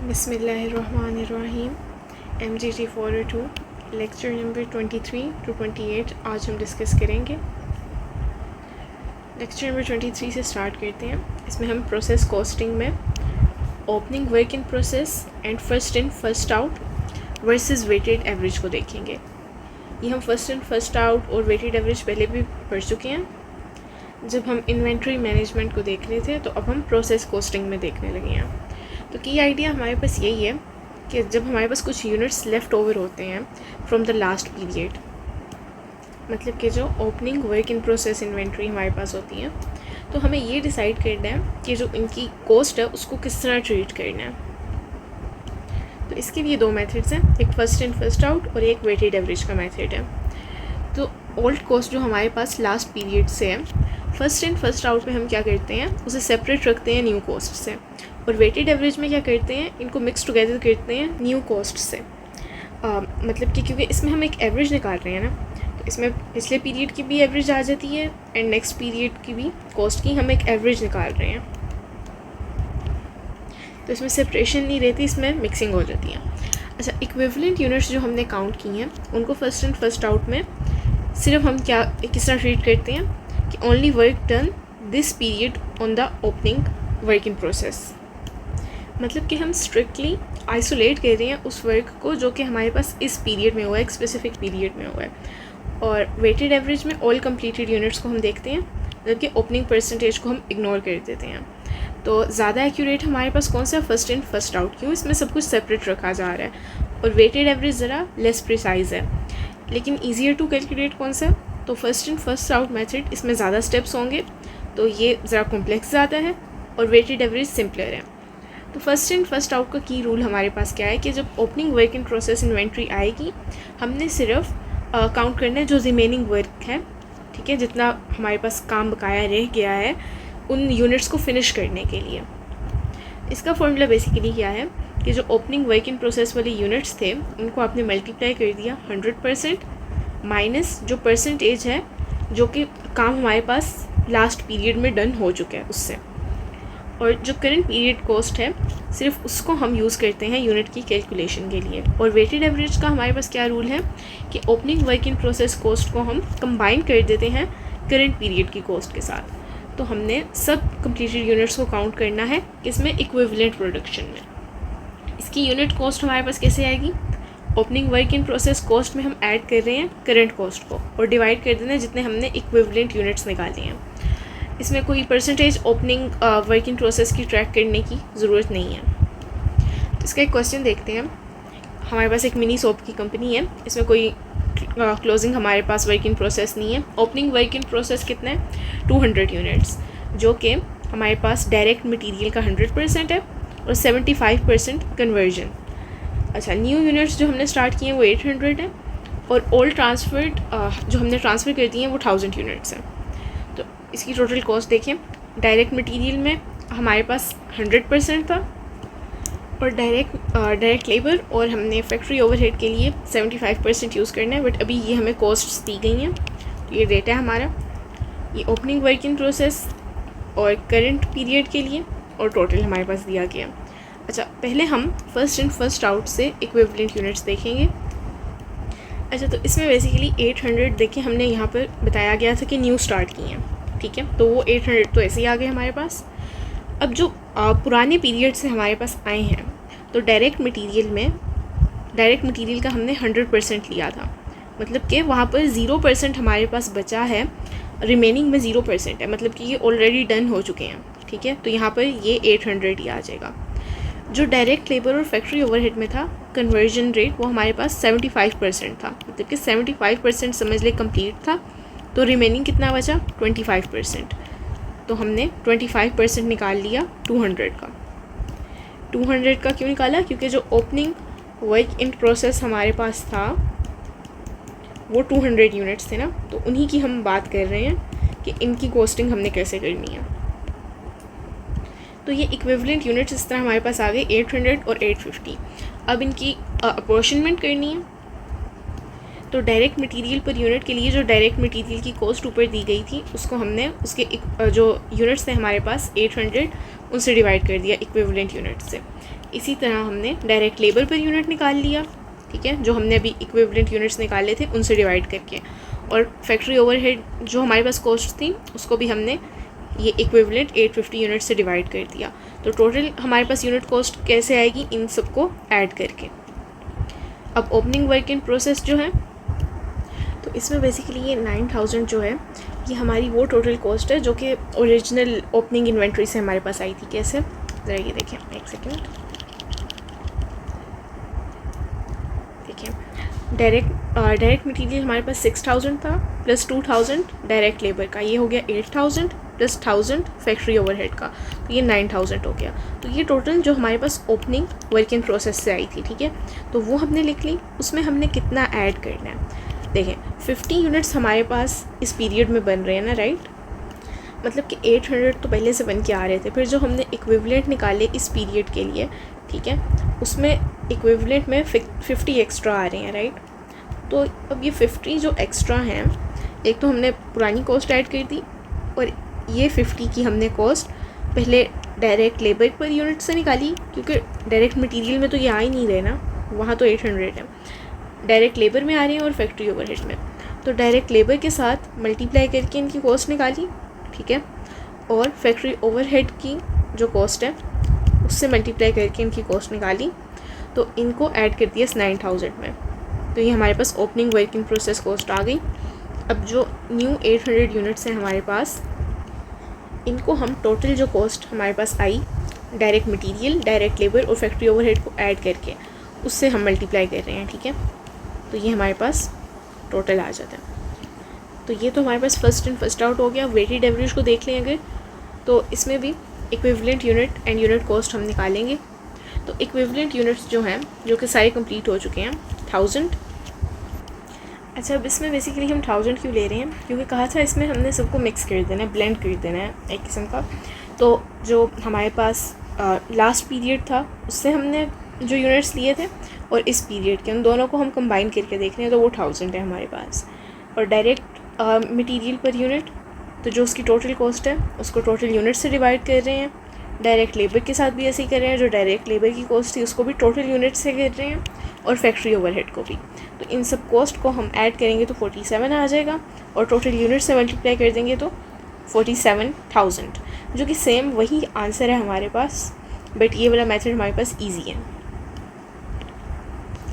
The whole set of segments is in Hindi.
बिस्मिल्लाहिर्रहमानिर्रहीम MGT 402 लेक्चर नंबर 23 to 28 आज हम डिस्कस करेंगे। लेक्चर नंबर 23 से स्टार्ट करते हैं। इसमें हम प्रोसेस कॉस्टिंग में opening work in process and first in first out versus weighted average को देखेंगे। ये हम फर्स्ट इन फर्स्ट आउट और वेटेड एवरेज पहले भी पढ़ चुके हैं जब हम इन्वेंट्री मैनेजमेंट को देख रहे थे, तो अब हम प्रोसेस कॉस्टिंग में देखने लगे हैं। तो की आइडिया हमारे पास यही है कि जब हमारे पास कुछ यूनिट्स लेफ़्ट ओवर होते हैं फ्रॉम द लास्ट पीरियड, मतलब कि जो opening work in process inventory हमारे पास होती है, तो हमें ये डिसाइड करना है कि जो इनकी कॉस्ट है उसको किस तरह ट्रीट करना है। तो इसके लिए दो मेथड्स हैं, एक फर्स्ट इन फर्स्ट आउट और एक वेटेड एवरेज का मेथड है। तो ओल्ड कॉस्ट जो हमारे पास लास्ट पीरियड से है, फर्स्ट इन फर्स्ट आउट में हम क्या करते हैं, उसे सेपरेट रखते हैं न्यू कॉस्ट से, और वेटेड एवरेज में क्या करते हैं, इनको मिक्स टुगेदर करते हैं न्यू कॉस्ट से। मतलब कि क्योंकि इसमें हम एक एवरेज निकाल रहे हैं ना, तो इसमें पिछले पीरियड की भी एवरेज आ जाती है एंड नेक्स्ट पीरियड की भी कॉस्ट की हम एक एवरेज निकाल रहे हैं। तो इसमें सेपरेशन नहीं रहती, इसमें मिक्सिंग हो जाती है। अच्छा, इक्विवेलेंट यूनिट्स जो हमने काउंट की हैं उनको फर्स्ट इन फर्स्ट आउट में सिर्फ हम क्या किस तरह ट्रीट करते हैं कि only work done this period on the opening work in process. मतलब कि हम स्ट्रिक्टली आइसोलेट कर रहे हैं उस वर्क को जो कि हमारे पास इस पीरियड में हुआ है, एक स्पेसिफिक पीरियड में हुआ है। और वेटेड एवरेज में ऑल कंप्लीटेड यूनिट्स को हम देखते हैं, जबकि ओपनिंग परसेंटेज को हम इग्नोर कर देते हैं। तो ज़्यादा एक्यूरेट हमारे पास कौन सा, फर्स्ट इन फर्स्ट आउट, क्यों इसमें सब कुछ सेपरेट रखा जा रहा है, और वेटेड एवरेज ज़रा लेस प्रिसाइज है, लेकिन ईजियर टू कैलकुलेट कौन सा, तो first in first out method. इसमें ज़्यादा स्टेप्स होंगे तो ये ज़रा कॉम्प्लेक्स ज़्यादा है, और वेटेड एवरेज सिंपलर है। तो फर्स्ट इन फर्स्ट आउट का की रूल हमारे पास क्या है कि जब opening work in process inventory आएगी, हमने सिर्फ काउंट करना है जो रिमेनिंग वर्क है, ठीक है, जितना हमारे पास काम बकाया रह गया है उन यूनिट्स को फिनिश करने के लिए। इसका फॉर्मूला बेसिकली क्या है कि जो ओपनिंग वर्क इन प्रोसेस वाले यूनिट्स थे उनको आपने मल्टीप्लाई कर दिया 100% माइनस जो परसेंटेज है जो कि काम हमारे पास लास्ट पीरियड में डन हो चुका है उससे, और जो करंट पीरियड कॉस्ट है सिर्फ उसको हम यूज़ करते हैं यूनिट की कैलकुलेशन के लिए। और वेटेड एवरेज का हमारे पास क्या रूल है कि opening work in process cost को हम कंबाइन कर देते हैं करंट पीरियड की कॉस्ट के साथ। तो हमने सब कंप्लीटेड यूनिट्स को काउंट करना है इसमें इक्विवेलेंट प्रोडक्शन में। इसकी यूनिट कॉस्ट हमारे पास कैसे आएगी, opening work in process cost में हम ऐड कर रहे हैं करंट कॉस्ट को और डिवाइड कर देना जितने हमने इक्विवेलेंट यूनिट्स निकाले हैं। इसमें कोई percentage opening work in process की ट्रैक करने की ज़रूरत नहीं है। तो इसका एक क्वेश्चन देखते हैं। हमारे पास एक मिनी सोप की कंपनी है, इसमें कोई क्लोजिंग हमारे पास वर्क इन प्रोसेस नहीं है। ओपनिंग वर्क इन प्रोसेस कितना है, 200 यूनिट्स, जो कि हमारे पास डायरेक्ट मटेरियल का 100% है और 75% कन्वर्जन। अच्छा, न्यू यूनिट्स जो हमने स्टार्ट किए हैं वो 800 है, और ओल्ड ट्रांसफर्ड जो हमने ट्रांसफ़र कर दिए हैं वो 1000 यूनिट्स हैं। तो इसकी टोटल कॉस्ट देखें, डायरेक्ट मटेरियल में हमारे पास 100% था, और डायरेक्ट लेबर और हमने फैक्ट्री ओवरहेड के लिए 75% यूज़ करना है, बट अभी ये हमें कॉस्ट्स दी गई हैं। तो ये डेटा है हमारा, ये ओपनिंग वर्क इन प्रोसेस और करंट पीरियड के लिए, और टोटल हमारे पास दिया गया। अच्छा, पहले हम फर्स्ट इन फर्स्ट आउट से इक्विवेलेंट यूनिट्स देखेंगे। अच्छा, तो इसमें बेसिकली 800 देखें, हमने यहाँ पर बताया गया था कि न्यू स्टार्ट किए हैं, ठीक है, तो वो 800 तो ऐसे ही आ गए हमारे पास। अब जो पुराने पीरियड से हमारे पास आए हैं, तो डायरेक्ट मटेरियल का हमने 100% लिया था, मतलब कि वहाँ पर 0% हमारे पास बचा है, रिमेनिंग में 0% है, मतलब कि ये ऑलरेडी डन हो चुके हैं, ठीक है। तो यहाँ पर ये 800 ही आ जाएगा। जो डायरेक्ट लेबर और फैक्ट्री ओवरहेड में था, कन्वर्जन रेट वो हमारे पास 75% था, मतलब कि 75% समझ ले कंप्लीट था, तो रिमेनिंग कितना बचा, 25%। तो हमने 25% निकाल लिया 200 का। 200 का क्यों निकाला, क्योंकि जो ओपनिंग वर्क इन प्रोसेस हमारे पास था वो 200 यूनिट्स थे ना, तो उन्हीं की हम बात कर रहे हैं कि इनकी कॉस्टिंग हमने कैसे करनी है। तो ये इक्विवेलेंट यूनिट्स इस तरह हमारे पास आ गए 800 और 850। अब इनकी अपॉर्शनमेंट करनी है, तो डायरेक्ट मटेरियल पर यूनिट के लिए जो डायरेक्ट मटेरियल की कॉस्ट ऊपर दी गई थी उसको हमने उसके जो यूनिट्स थे हमारे पास 800 उनसे डिवाइड कर दिया इक्विवेलेंट यूनिट से। इसी तरह हमने डायरेक्ट लेबर पर यूनिट निकाल लिया, ठीक है, जो हमने अभी इक्विवेलेंट यूनिट्स निकाले थे उनसे डिवाइड करके, और फैक्ट्री ओवरहेड जो हमारे पास कॉस्ट थी उसको भी हमने ये इक्विवेलेंट 850 यूनिट से डिवाइड कर दिया। तो टोटल हमारे पास यूनिट कॉस्ट कैसे आएगी, इन सबको ऐड करके। अब ओपनिंग वर्क इन प्रोसेस जो है, तो इसमें बेसिकली ये 9000 जो है ये हमारी वो टोटल कॉस्ट है जो कि ओरिजिनल ओपनिंग इन्वेंट्री से हमारे पास आई थी। कैसे, ज़रा ये देखें, एक सेकेंड, देखिए डायरेक्ट मटेरियल हमारे पास 6000 था प्लस 2000 डायरेक्ट लेबर का, ये हो गया 8000 प्लस 1000 फैक्ट्री ओवरहेड का, तो ये 9000 हो गया। तो ये टोटल जो हमारे पास ओपनिंग वर्क इन प्रोसेस से आई थी, ठीक है, तो वो हमने लिख ली। उसमें हमने कितना ऐड करना है, देखें 50 यूनिट्स हमारे पास इस पीरियड में बन रहे हैं ना, राइट, मतलब कि 800 तो पहले से बन के आ रहे थे, फिर जो हमने इक्विवेलेंट निकाले इस पीरियड के लिए, ठीक है, उसमें इक्विवेलेंट में 50 एक्स्ट्रा आ रहे हैं, राइट। तो अब ये 50 जो एक्स्ट्रा हैं, एक तो हमने पुरानी कॉस्ट ऐड कर दी, और ये 50 की हमने कॉस्ट पहले डायरेक्ट लेबर पर यूनिट से निकाली, क्योंकि डायरेक्ट मटेरियल में तो ये आ ही नहीं रहे ना, वहाँ तो 800 है, डायरेक्ट लेबर में आ रहे हैं और फैक्ट्री ओवरहेड में। तो डायरेक्ट लेबर के साथ मल्टीप्लाई करके इनकी कॉस्ट निकाली, ठीक है, और फैक्ट्री ओवरहेड की जो कॉस्ट है उससे मल्टीप्लाई करके इनकी कॉस्ट निकाली, तो इनको ऐड कर दिया इस 9000 में। तो ये हमारे पास opening work in process cost आ गई। अब जो न्यू 800 यूनिट्स हैं हमारे पास, इनको हम टोटल जो कॉस्ट हमारे पास आई डायरेक्ट मटेरियल, डायरेक्ट लेबर और फैक्ट्री ओवरहेड को ऐड करके उससे हम मल्टीप्लाई कर रहे हैं, ठीक है, तो ये हमारे पास टोटल आ जाता है। तो ये तो हमारे पास फर्स्ट इन फर्स्ट आउट हो गया। वेटेड एवरेज को देख लें अगर, तो इसमें भी equivalent unit and unit cost हम निकालेंगे। तो इक्विवेलेंट यूनिट्स जो हैं, जो कि सारे कंप्लीट हो चुके हैं, 1000। अच्छा, अब इसमें बेसिकली हम 1000 क्यों ले रहे हैं, क्योंकि कहा था इसमें हमने सबको मिक्स कर देना है, ब्लेंड कर देना है एक किस्म का। तो जो हमारे पास लास्ट पीरियड था उससे हमने जो यूनिट्स लिए थे और इस पीरियड के, उन दोनों को हम कंबाइन करके देख रहे हैं, तो वो 1000 है हमारे पास। और डायरेक्ट मटेरियल पर यूनिट, तो जो उसकी टोटल कॉस्ट है उसको टोटल यूनिट से डिवाइड कर रहे हैं। डायरेक्ट लेबर के साथ भी ऐसे ही कर रहे हैं, जो डायरेक्ट लेबर की कॉस्ट थी उसको भी टोटल यूनिट से कर रहे हैं, और फैक्ट्री ओवरहेड को भी। तो इन सब कॉस्ट को हम ऐड करेंगे तो 47 आ जाएगा, और टोटल यूनिट से मल्टीप्लाई कर देंगे तो 47,000, जो कि सेम वही आंसर है हमारे पास, बट ये वाला मेथड हमारे पास ईजी है।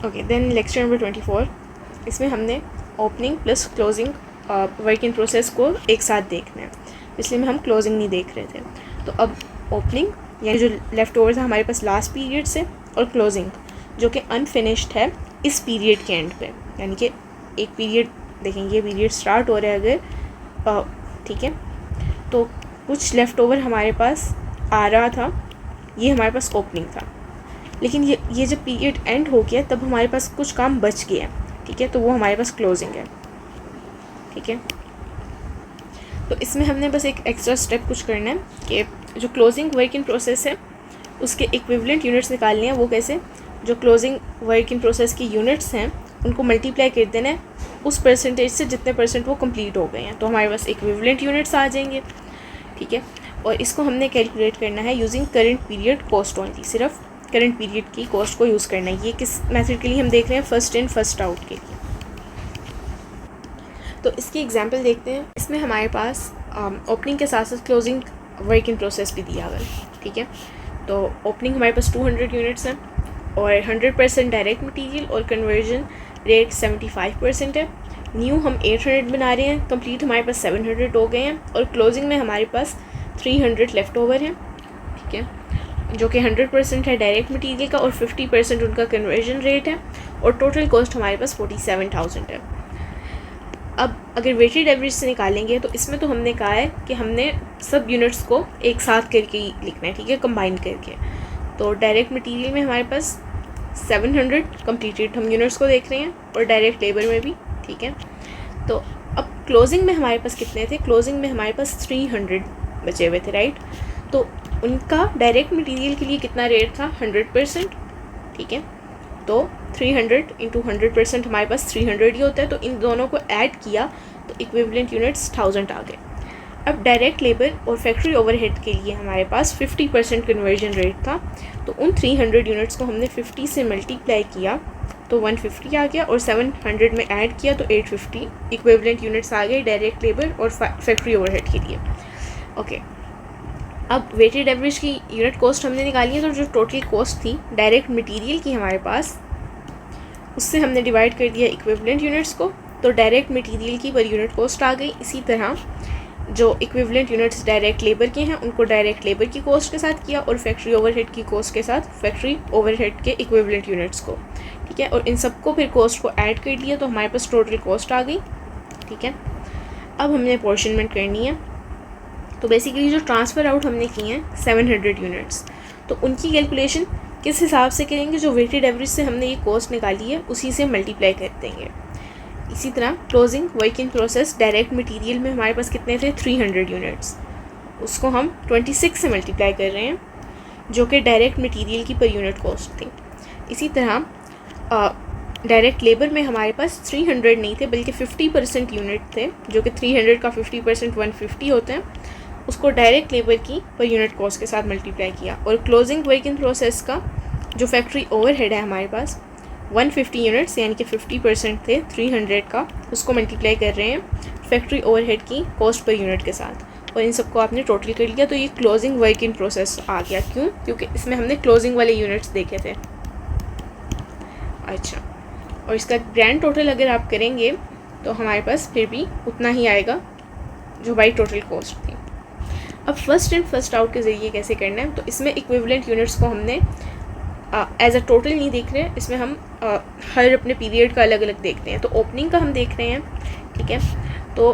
ओके, देन लेक्चर नंबर 24, इसमें हमने opening plus closing work in process को एक साथ देखना है, इसलिए में हम क्लोजिंग नहीं देख रहे थे। तो अब ओपनिंग यानी जो लेफ़्ट ओवर था हमारे पास लास्ट पीरियड से, और क्लोजिंग जो कि अनफिनिश्ड है इस पीरियड के एंड पे, यानी कि एक पीरियड देखेंगे, पीरियड स्टार्ट हो रहा है अगर, ठीक है, तो कुछ लेफ़्ट ओवर हमारे पास आ रहा था, ये हमारे पास ओपनिंग था, लेकिन ये जब पीरियड एंड हो गया तब हमारे पास कुछ काम बच गया, ठीक है, तो वो हमारे पास क्लोजिंग है, ठीक है। तो इसमें हमने बस एक एक्स्ट्रा स्टेप कुछ करना है कि जो क्लोजिंग वर्क इन प्रोसेस है उसके इक्विवेलेंट यूनिट्स निकालने हैं। वो कैसे, जो क्लोजिंग वर्क इन प्रोसेस की यूनिट्स हैं उनको मल्टीप्लाई कर देना है उस परसेंटेज से जितने परसेंट वो कंप्लीट हो गए हैं, तो हमारे पास इक्विवेलेंट यूनिट्स आ जाएंगे, ठीक है। और इसको हमने कैलकुलेट करना है using current period cost only, सिर्फ करंट पीरियड की कॉस्ट को यूज़ करना है। ये किस मेथड के लिए हम देख रहे हैं, फर्स्ट इन फर्स्ट आउट के लिए। तो इसकी एग्जांपल देखते हैं। इसमें हमारे पास ओपनिंग के साथ साथ क्लोजिंग वर्क इन प्रोसेस भी दिया हुआ है, ठीक है। तो ओपनिंग हमारे पास 200 यूनिट्स हैं और 100% डायरेक्ट मटेरियल और कन्वर्जन रेट 75% है। न्यू हम 800 बना रहे हैं, कंप्लीट हमारे पास 700 हो गए हैं, और क्लोजिंग में हमारे पास 300 लेफ़्ट ओवर हैं, ठीक है, जो कि 100% है डायरेक्ट मटेरियल का और 50% उनका कन्वर्जन रेट है, और टोटल कॉस्ट हमारे पास 47,000 है। अब अगर वेटेड एवरेज से निकालेंगे तो इसमें तो हमने कहा है कि हमने सब यूनिट्स को एक साथ करके ही लिखना है, ठीक है, कंबाइन करके। तो डायरेक्ट मटेरियल में हमारे पास 700 कंप्लीटेड हम यूनिट्स को देख रहे हैं, और डायरेक्ट लेबर में भी, ठीक है। तो अब क्लोजिंग में हमारे पास कितने थे, क्लोजिंग में हमारे पास 300 बचे हुए थे, राइट। तो उनका डायरेक्ट मटेरियल के लिए कितना रेट था, 100%, ठीक है। तो 300 इंटू 100% हमारे पास 300 ही होता है, तो इन दोनों को ऐड किया तो इक्विवेलेंट यूनिट्स 1000 आ गए। अब डायरेक्ट लेबर और फैक्ट्री ओवरहेड के लिए हमारे पास 50% कन्वर्जन रेट था, तो उन 300 यूनिट्स को हमने 50 से मल्टीप्लाई किया तो 150 आ गया, और 700 में ऐड किया तो 850 इक्विवेलेंट यूनिट्स आ गए डायरेक्ट लेबर और फैक्ट्री ओवरहेड के लिए। ओके, अब वेटेड एवरेज की यूनिट कॉस्ट हमने निकाली है, तो जो टोटल कॉस्ट थी डायरेक्ट मटेरियल की हमारे पास, उससे हमने डिवाइड कर दिया इक्विवेलेंट यूनिट्स को, तो डायरेक्ट मटेरियल की पर यूनिट कॉस्ट आ गई। इसी तरह जो इक्विवेलेंट यूनिट्स डायरेक्ट लेबर के हैं उनको डायरेक्ट लेबर की कॉस्ट के साथ किया, और फैक्ट्री ओवरहेड की कॉस्ट के साथ फैक्ट्री ओवरहेड के इक्विवेलेंट यूनिट्स को, ठीक है, और इन सबको फिर कॉस्ट को ऐड कर दिया तो हमारे पास टोटल कॉस्ट आ गई, ठीक है। अब हमने अपॉर्शनमेंट करनी है, तो बेसिकली जो ट्रांसफ़र आउट हमने किए हैं 700 यूनिट्स, तो उनकी कैलकुलेशन किस हिसाब से करेंगे, जो वेटेड एवरेज से हमने ये कॉस्ट निकाली है उसी से मल्टीप्लाई कर देंगे। इसी तरह closing work in process direct material में हमारे पास कितने थे 300 यूनिट्स, उसको हम 26 से मल्टीप्लाई कर रहे हैं, जो कि डायरेक्ट मटेरियल की पर यूनिट कॉस्ट थी। इसी तरह डायरेक्ट लेबर में हमारे पास 300 नहीं थे बल्कि 50% यूनिट थे, जो कि 300 का 50% 150 होते हैं, उसको डायरेक्ट लेबर की पर यूनिट कॉस्ट के साथ मल्टीप्लाई किया। और क्लोजिंग वर्क इन प्रोसेस का जो फैक्ट्री ओवरहेड है हमारे पास 150 यूनिट्स यानी कि 50% थे 300 का, उसको मल्टीप्लाई कर रहे हैं फैक्ट्री ओवरहेड की कॉस्ट पर यूनिट के साथ, और इन सबको आपने टोटल कर लिया, तो ये क्लोजिंग वर्क इन प्रोसेस आ गया। क्यों? क्योंकि इसमें हमने क्लोजिंग वाले यूनिट्स देखे थे। अच्छा, और इसका ग्रैंड टोटल अगर आप करेंगे तो हमारे पास फिर भी उतना ही आएगा जो बाई टोटल कॉस्ट थी। अब फर्स्ट इन फर्स्ट आउट के ज़रिए कैसे करना है, तो इसमें इक्विवेलेंट यूनिट्स को हमने एज अ टोटल नहीं देख रहे हैं, इसमें हम हर अपने पीरियड का अलग अलग देखते हैं। तो ओपनिंग का हम देख रहे हैं, ठीक है। तो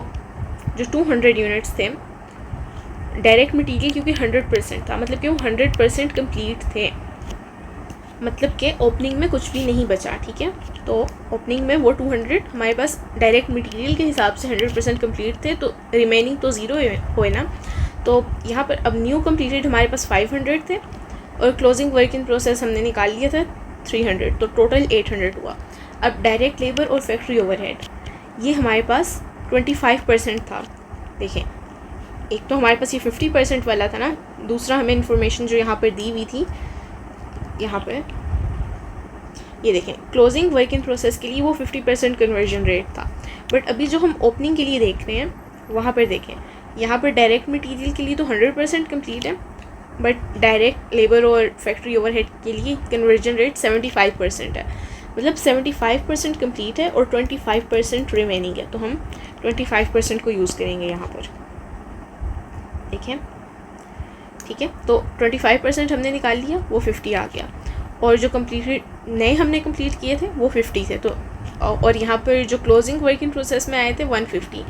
जो 200 यूनिट्स थे डायरेक्ट मटीरियल क्योंकि 100% था, मतलब कि वो 100% कम्प्लीट थे, मतलब कि ओपनिंग में कुछ भी नहीं बचा, ठीक है। तो ओपनिंग में वो 200 हमारे पास डायरेक्ट मटेरियल के हिसाब से 100% कम्प्लीट थे, तो रिमेनिंग तो ज़ीरो हुए ना। तो यहाँ पर अब न्यू कम्प्लीटेड हमारे पास 500 थे, और क्लोजिंग वर्क इन प्रोसेस हमने निकाल लिया था 300, तो टोटल 800 हुआ। अब डायरेक्ट लेबर और फैक्ट्री ओवरहेड ये हमारे पास 25% था। देखें, एक तो हमारे पास ये 50% वाला था ना, दूसरा हमें इन्फॉर्मेशन जो यहाँ पर दी हुई थी, यहाँ पर ये देखें क्लोजिंग वर्क इन प्रोसेस के लिए वो 50% कन्वर्जन रेट था, बट अभी जो हम ओपनिंग के लिए देख रहे हैं वहाँ पर देखें, यहाँ पर डायरेक्ट मटेरियल के लिए तो 100% कम्प्लीट है, बट डायरेक्ट लेबर और फैक्ट्री ओवरहेड के लिए कन्वर्जन रेट 75% है, मतलब 75% कम्प्लीट है और 25% रिमेनिंग है, तो हम 25% को यूज़ करेंगे यहाँ पर, देखें, ठीक है। तो 25% हमने निकाल लिया, वो 50 आ गया, और जो कम्प्लीटेड नए हमने कंप्लीट किए थे वो 50 थे, तो और यहाँ पर जो क्लोजिंग वर्क इन प्रोसेस में आए थे 150,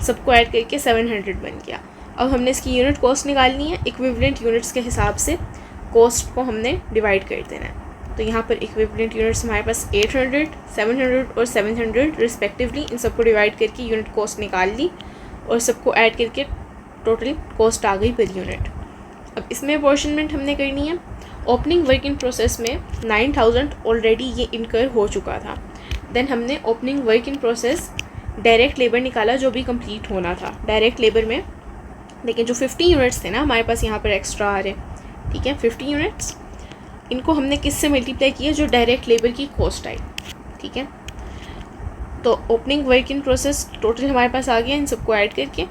सबको ऐड करके 700 बन गया। अब हमने इसकी यूनिट कॉस्ट निकालनी है, इक्विवेलेंट यूनिट्स के हिसाब से कॉस्ट को हमने डिवाइड कर देना है। तो यहाँ पर इक्विवेलेंट यूनिट्स हमारे पास 800, 700 और 700 रिस्पेक्टिवली, इन सबको डिवाइड करके यूनिट कॉस्ट निकाल ली, और सबको ऐड करके टोटल कॉस्ट आ गई पर यूनिट। अब इसमें अपॉर्शनमेंट हमने करनी है। ओपनिंग वर्क इन प्रोसेस में 9000 ऑलरेडी ये इनकर हो चुका था, देन हमने opening work in process direct labour निकाला जो भी कंप्लीट होना था। डायरेक्ट लेबर में देखिए जो 50 यूनिट्स थे ना हमारे पास यहाँ पर एक्स्ट्रा आ रहे, ठीक है, 50 यूनिट्स, इनको हमने किससे मल्टीप्लाई किया, जो डायरेक्ट लेबर की कॉस्ट आई, ठीक है। तो opening work in process total हमारे पास आ गया इन सबको ऐड करके,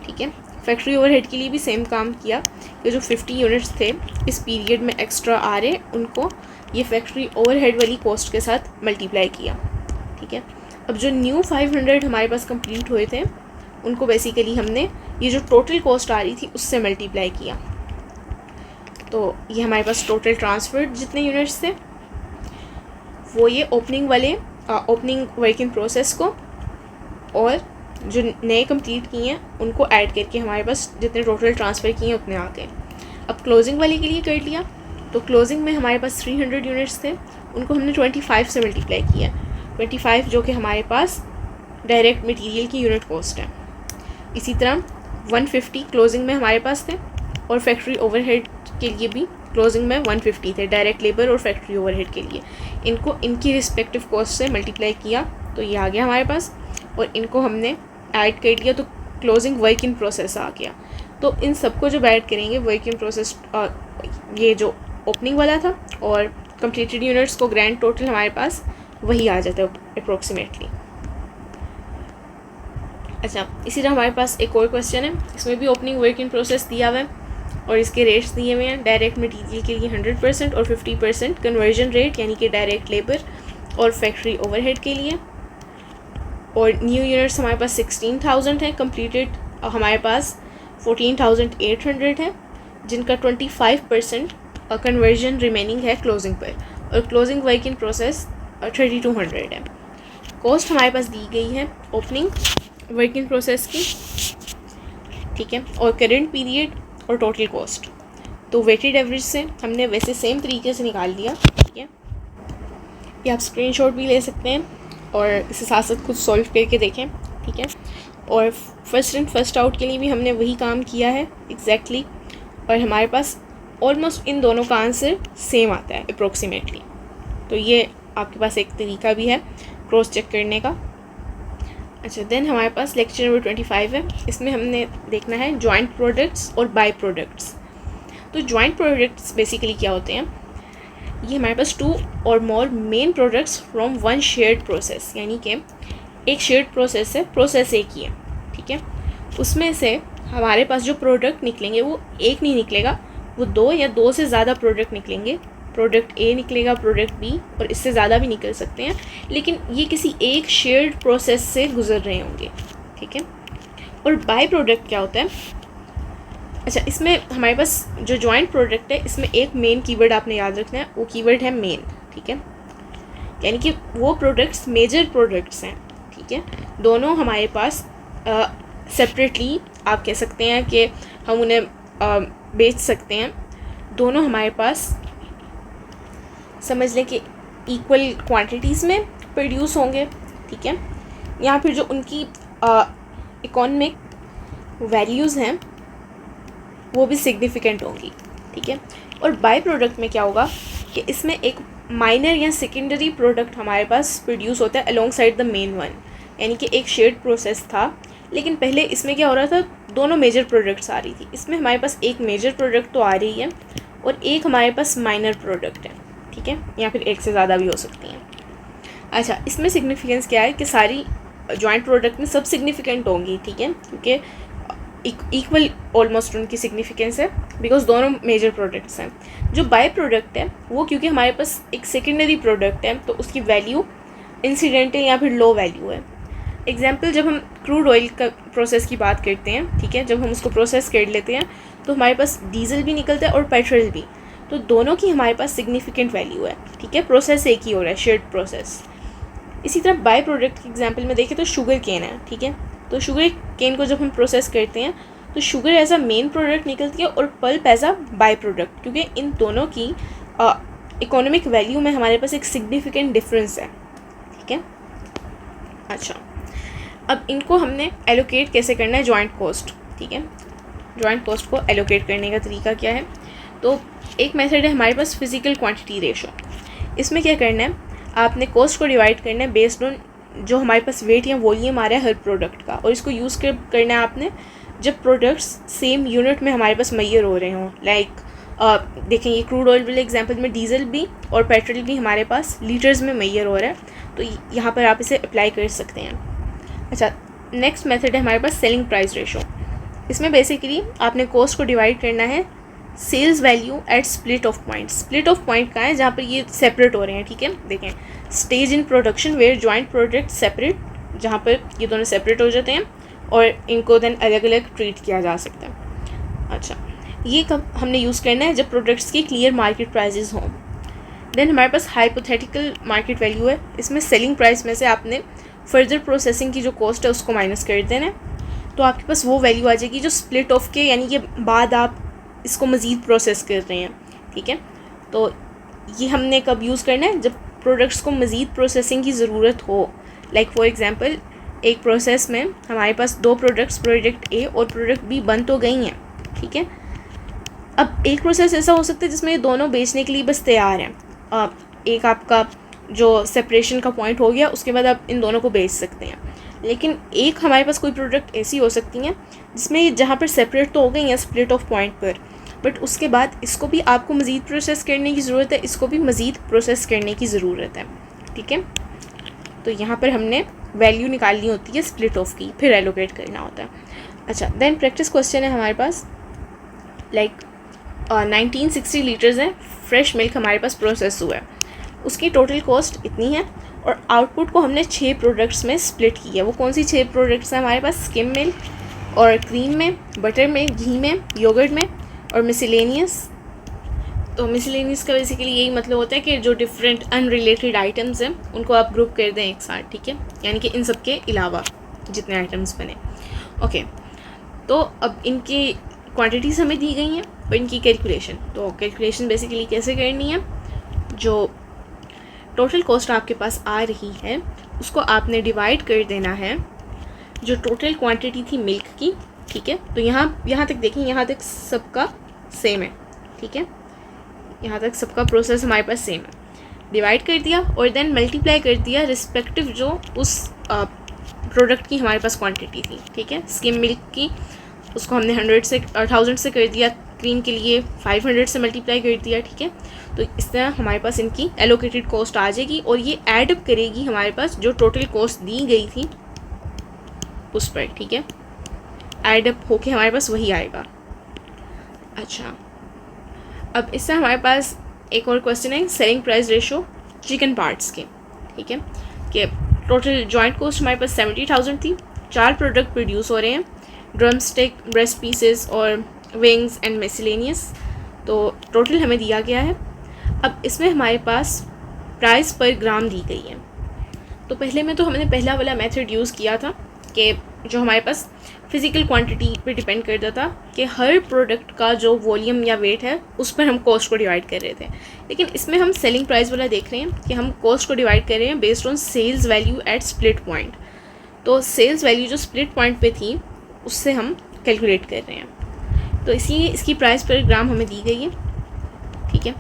ठीक है। फैक्ट्री ओवरहेड के लिए भी सेम काम किया कि जो 50 यूनिट्स थे इस पीरियड में एक्स्ट्रा आ रहे, उनको ये फैक्ट्री ओवरहेड वाली कॉस्ट के साथ मल्टीप्लाई किया, ठीक है। अब जो न्यू 500 हमारे पास कंप्लीट हुए थे उनको बेसिकली हमने ये जो टोटल कॉस्ट आ रही थी उससे मल्टीप्लाई किया, तो ये हमारे पास टोटल ट्रांसफर्ड जितने यूनिट्स थे वो ये ओपनिंग वाले ओपनिंग वर्क इन प्रोसेस को और जो नए कंप्लीट किए हैं उनको ऐड करके हमारे पास जितने टोटल ट्रांसफ़र किए हैं उतने आ गए। अब क्लोजिंग वाले के लिए कर लिया, तो क्लोजिंग में हमारे पास 300 यूनिट्स थे, उनको हमने 25 से मल्टीप्लाई किया, 25 जो कि हमारे पास डायरेक्ट मटेरियल की यूनिट कॉस्ट है। इसी तरह 150 क्लोजिंग में हमारे पास थे, और फैक्ट्री ओवरहेड के लिए भी क्लोजिंग में 150 थे, डायरेक्ट लेबर और फैक्ट्री ओवरहेड के लिए। इनको इनकी रिस्पेक्टिव कॉस्ट से मल्टीप्लाई किया तो ये आ गया हमारे पास, और इनको हमने ऐड कर दिया तो क्लोजिंग वर्क इन प्रोसेस आ गया। तो इन सबको जब ऐड करेंगे वर्क इन प्रोसेस, ये जो ओपनिंग वाला था और कंप्लीटेड यूनिट्स को ग्रैंड टोटल हमारे पास वही आ जाता है अप्रोक्सीमेटली। अच्छा, इसी तरह हमारे पास एक और क्वेश्चन है, इसमें भी ओपनिंग वर्क इन प्रोसेस दिया हुआ है और इसके रेट्स दिए हुए हैं। डायरेक्ट मटीरियल के लिए 100% और 50% कन्वर्जन रेट यानी कि डायरेक्ट लेबर और फैक्ट्री ओवरहेड के लिए। और न्यू यूनिट्स हमारे पास 16,000 है, कंप्लीटेड हमारे पास 14,800 है, जिनका 25% कन्वर्जन रिमेनिंग है क्लोजिंग पर, और क्लोजिंग वर्क इन प्रोसेस 3,200 है। कॉस्ट हमारे पास दी गई है ओपनिंग वर्क इन प्रोसेस की, ठीक है, और करंट पीरियड और टोटल कॉस्ट। तो वेटेड एवरेज से हमने वैसे सेम तरीके से निकाल दिया, ठीक है। ये आप स्क्रीनशॉट भी ले सकते हैं और इसे साथ साथ खुद सॉल्व करके देखें, ठीक है। और फर्स्ट इन फर्स्ट आउट के लिए भी हमने वही काम किया है एग्जैक्टली, और हमारे पास ऑलमोस्ट इन दोनों का आंसर सेम आता है अप्रोक्सीमेटली। तो ये आपके पास एक तरीका भी है क्रॉस चेक करने का। अच्छा, देन हमारे पास लेक्चर नंबर 25 है, इसमें हमने देखना है जॉइंट प्रोडक्ट्स और बाय प्रोडक्ट्स। तो जॉइंट प्रोडक्ट्स बेसिकली क्या होते हैं, ये हमारे पास 2 और more main products from one shared process, यानी कि एक शेयर्ड प्रोसेस है, प्रोसेस एक ही है, ठीक है। उसमें से हमारे पास जो प्रोडक्ट निकलेंगे वो एक नहीं निकलेगा, वो 2 या 2 से ज़्यादा प्रोडक्ट निकलेंगे। प्रोडक्ट ए निकलेगा, प्रोडक्ट बी, और इससे ज़्यादा भी निकल सकते हैं, लेकिन ये किसी एक शेयर्ड प्रोसेस से गुजर रहे होंगे, ठीक है। और बाय प्रोडक्ट क्या होता है, अच्छा, इसमें हमारे पास जो जॉइंट प्रोडक्ट है इसमें एक मेन कीवर्ड आपने याद रखना है, वो कीवर्ड है मेन, ठीक है। यानी कि वो प्रोडक्ट्स मेजर प्रोडक्ट्स हैं, ठीक है। दोनों हमारे पास सेपरेटली आप कह सकते हैं कि हम उन्हें बेच सकते हैं। दोनों हमारे पास समझ लें कि इक्वल क्वांटिटीज़ में प्रोड्यूस होंगे, ठीक है, या फिर जो उनकी इकोनॉमिक वैल्यूज़ हैं वो भी सिग्निफिकेंट होंगी, ठीक है। और बाय प्रोडक्ट में क्या होगा कि इसमें एक माइनर या सेकेंडरी प्रोडक्ट हमारे पास प्रोड्यूस होता है along side the main one, यानी कि एक शेयर्ड प्रोसेस था, लेकिन पहले इसमें क्या हो रहा था, दोनों मेजर प्रोडक्ट्स आ रही थी। इसमें हमारे पास एक मेजर प्रोडक्ट तो आ रही है और एक हमारे पास माइनर प्रोडक्ट है, ठीक है, या फिर एक से ज़्यादा भी हो सकती हैं। अच्छा, इसमें सिग्निफिकेंस क्या है कि सारी जॉइंट प्रोडक्ट में सब सिग्निफिकेंट होंगी, ठीक है, क्योंकि इक्वल ऑलमोस्ट उनकी सिग्निफिकेंस है, बिकॉज दोनों मेजर प्रोडक्ट्स हैं। जो बाय प्रोडक्ट है वो क्योंकि हमारे पास एक सेकेंडरी प्रोडक्ट है, तो उसकी वैल्यू इंसिडेंटल या फिर लो वैल्यू है। एग्जाम्पल, जब हम क्रूड ऑयल का प्रोसेस की बात करते हैं, ठीक है, जब हम उसको प्रोसेस कर लेते हैं तो हमारे पास डीजल भी निकलता है और पेट्रोल भी, तो दोनों की हमारे पास सिग्निफिकेंट वैल्यू है, ठीक है। प्रोसेस एक ही हो रहा है, शेयर्ड प्रोसेस। इसी तरह बाय प्रोडक्ट के एग्जाम्पल में देखें तो शुगर केन है, ठीक है। तो शुगर केन को जब हम प्रोसेस करते हैं तो sugar as a main product निकलती है और pulp as a by product, क्योंकि इन दोनों की इकोनॉमिक वैल्यू में हमारे पास एक सिग्निफिकेंट डिफरेंस है, ठीक है। अच्छा, अब इनको हमने एलोकेट कैसे करना है, जॉइंट कॉस्ट, ठीक है। जॉइंट कॉस्ट को एलोकेट करने का तरीका क्या है, तो एक मेथड है हमारे पास फिजिकल क्वांटिटी रेशो। इसमें क्या करना है, आपने कॉस्ट को डिवाइड करना है बेस्ड ऑन जो हमारे पास वेट या वॉल्यूम आ रहा है हर प्रोडक्ट का, और इसको यूज़ करना है आपने जब प्रोडक्ट्स सेम यूनिट में हमारे पास मैयर हो रहे हों। लाइक देखें, ये क्रूड ऑयल वाले एग्जांपल में डीजल भी और पेट्रोल भी हमारे पास लीटर्स में मैयर हो रहा है, तो यहाँ पर आप इसे अप्लाई कर सकते हैं। अच्छा, नेक्स्ट मेथड है हमारे पास सेलिंग प्राइस रेशो। इसमें बेसिकली आपने कॉस्ट को डिवाइड करना है sales value at split off point. Split off point कहाँ है, जहाँ पर ये सेपरेट हो रहे हैं, ठीक है। देखें, stage in production where joint product separate, जहाँ पर ये दोनों सेपरेट हो जाते हैं और इनको देन अलग अलग ट्रीट किया जा सकता है। अच्छा, ये कब हमने यूज़ करना है, जब प्रोडक्ट्स की क्लियर मार्केट प्राइजेस हों। देन हमारे पास हाइपोथेटिकल मार्केट वैल्यू है। इसमें सेलिंग प्राइस में से आपने फर्दर प्रोसेसिंग की जो कॉस्ट है उसको माइनस कर देना है, तो आपके पास वो वैल्यू आ जाएगी जो स्प्लिट ऑफ के, यानी कि बाद आप इसको मज़ीद प्रोसेस कर रहे हैं, ठीक है। तो ये हमने कब यूज़ करना है, जब प्रोडक्ट्स को मज़ीद प्रोसेसिंग की ज़रूरत हो। लाइक फॉर एग्जांपल, एक प्रोसेस में हमारे पास 2 प्रोडक्ट्स, प्रोडक्ट ए और प्रोडक्ट बी बन तो गई हैं, ठीक है। अब एक प्रोसेस ऐसा हो सकता है जिसमें ये दोनों बेचने के लिए बस तैयार हैं। एक आपका जो सेपरेशन का पॉइंट हो गया, उसके बाद आप इन दोनों को बेच सकते हैं। लेकिन एक हमारे पास कोई प्रोडक्ट ऐसी हो सकती हैं जिसमें जहाँ पर सेपरेट तो हो गई हैं स्प्लिट ऑफ पॉइंट पर, बट उसके बाद इसको भी आपको मज़ीद प्रोसेस करने की ज़रूरत है, इसको भी मज़ीद प्रोसेस करने की ज़रूरत है, ठीक है। तो यहाँ पर हमने वैल्यू निकालनी होती है स्प्लिट ऑफ की, फिर एलोकेट करना होता है। अच्छा, देन प्रैक्टिस क्वेश्चन है हमारे पास, लाइक 1960 लीटर्स है फ्रेश मिल्क हमारे पास प्रोसेस हुआ है, उसकी टोटल कॉस्ट इतनी है और आउटपुट को हमने 6 प्रोडक्ट्स में स्प्लिट किया है। वो कौन सी 6 प्रोडक्ट्स हैं हमारे पास? स्किम मिल्क और क्रीम में, बटर में, घी में, योगर्ट में और मिसलेनियस। तो मिसलेनियस का बेसिकली यही मतलब होता है कि जो डिफरेंट अनरिलेटेड आइटम्स हैं उनको आप ग्रुप कर दें एक साथ, ठीक है, यानी कि इन सब के अलावा जितने आइटम्स बने। ओके, तो अब इनकी क्वांटिटीज़ हमें दी गई हैं और इनकी कैलकुलेशन, तो कैलकुलेशन बेसिकली कैसे करनी है? जो टोटल कॉस्ट आपके पास आ रही है उसको आपने डिवाइड कर देना है जो टोटल क्वांटिटी थी मिल्क की, ठीक है। तो यहाँ तक देखें, यहाँ तक सबका सेम है, ठीक है, यहाँ तक सबका प्रोसेस हमारे पास सेम है। डिवाइड कर दिया और देन मल्टीप्लाई कर दिया रिस्पेक्टिव जो उस प्रोडक्ट की हमारे पास क्वांटिटी थी, ठीक है। स्किम मिल्क की उसको हमने 1000 से कर दिया, क्रीम के लिए 500 से मल्टीप्लाई कर दिया, ठीक है। तो इस तरह हमारे पास इनकी एलोकेटेड कॉस्ट आ जाएगी और ये ऐड अप करेगी हमारे पास जो टोटल कॉस्ट दी गई थी उस पर, ठीक है, ऐड अप होके हमारे पास वही आएगा। अच्छा, अब इससे हमारे पास एक और क्वेश्चन है selling price ratio chicken parts के, ठीक है, कि टोटल जॉइंट कॉस्ट हमारे पास 70,000 थी, 4 प्रोडक्ट प्रोड्यूस हो रहे हैं, ड्रम स्टिक, ब्रेस्ट पीसेस और विंग्स एंड मिसलेनियस। तो टोटल हमें दिया गया है। अब इसमें हमारे पास प्राइस पर ग्राम दी गई है। तो पहले में तो हमने पहला वाला मेथड यूज़ किया था कि जो हमारे पास फिज़िकल क्वांटिटी पे डिपेंड करता था कि हर प्रोडक्ट का जो वॉल्यूम या वेट है उस पर हम कॉस्ट को डिवाइड कर रहे थे, लेकिन इसमें हम सेलिंग प्राइस वाला देख रहे हैं कि हम कॉस्ट को डिवाइड कर रहे हैं based on sales value at split point. तो सेल्स वैल्यू जो स्प्लिट पॉइंट पे थी उससे हम कैलकुलेट कर रहे हैं, तो इसीलिए इसकी प्राइस पर ग्राम हमें दी गई है, ठीक है।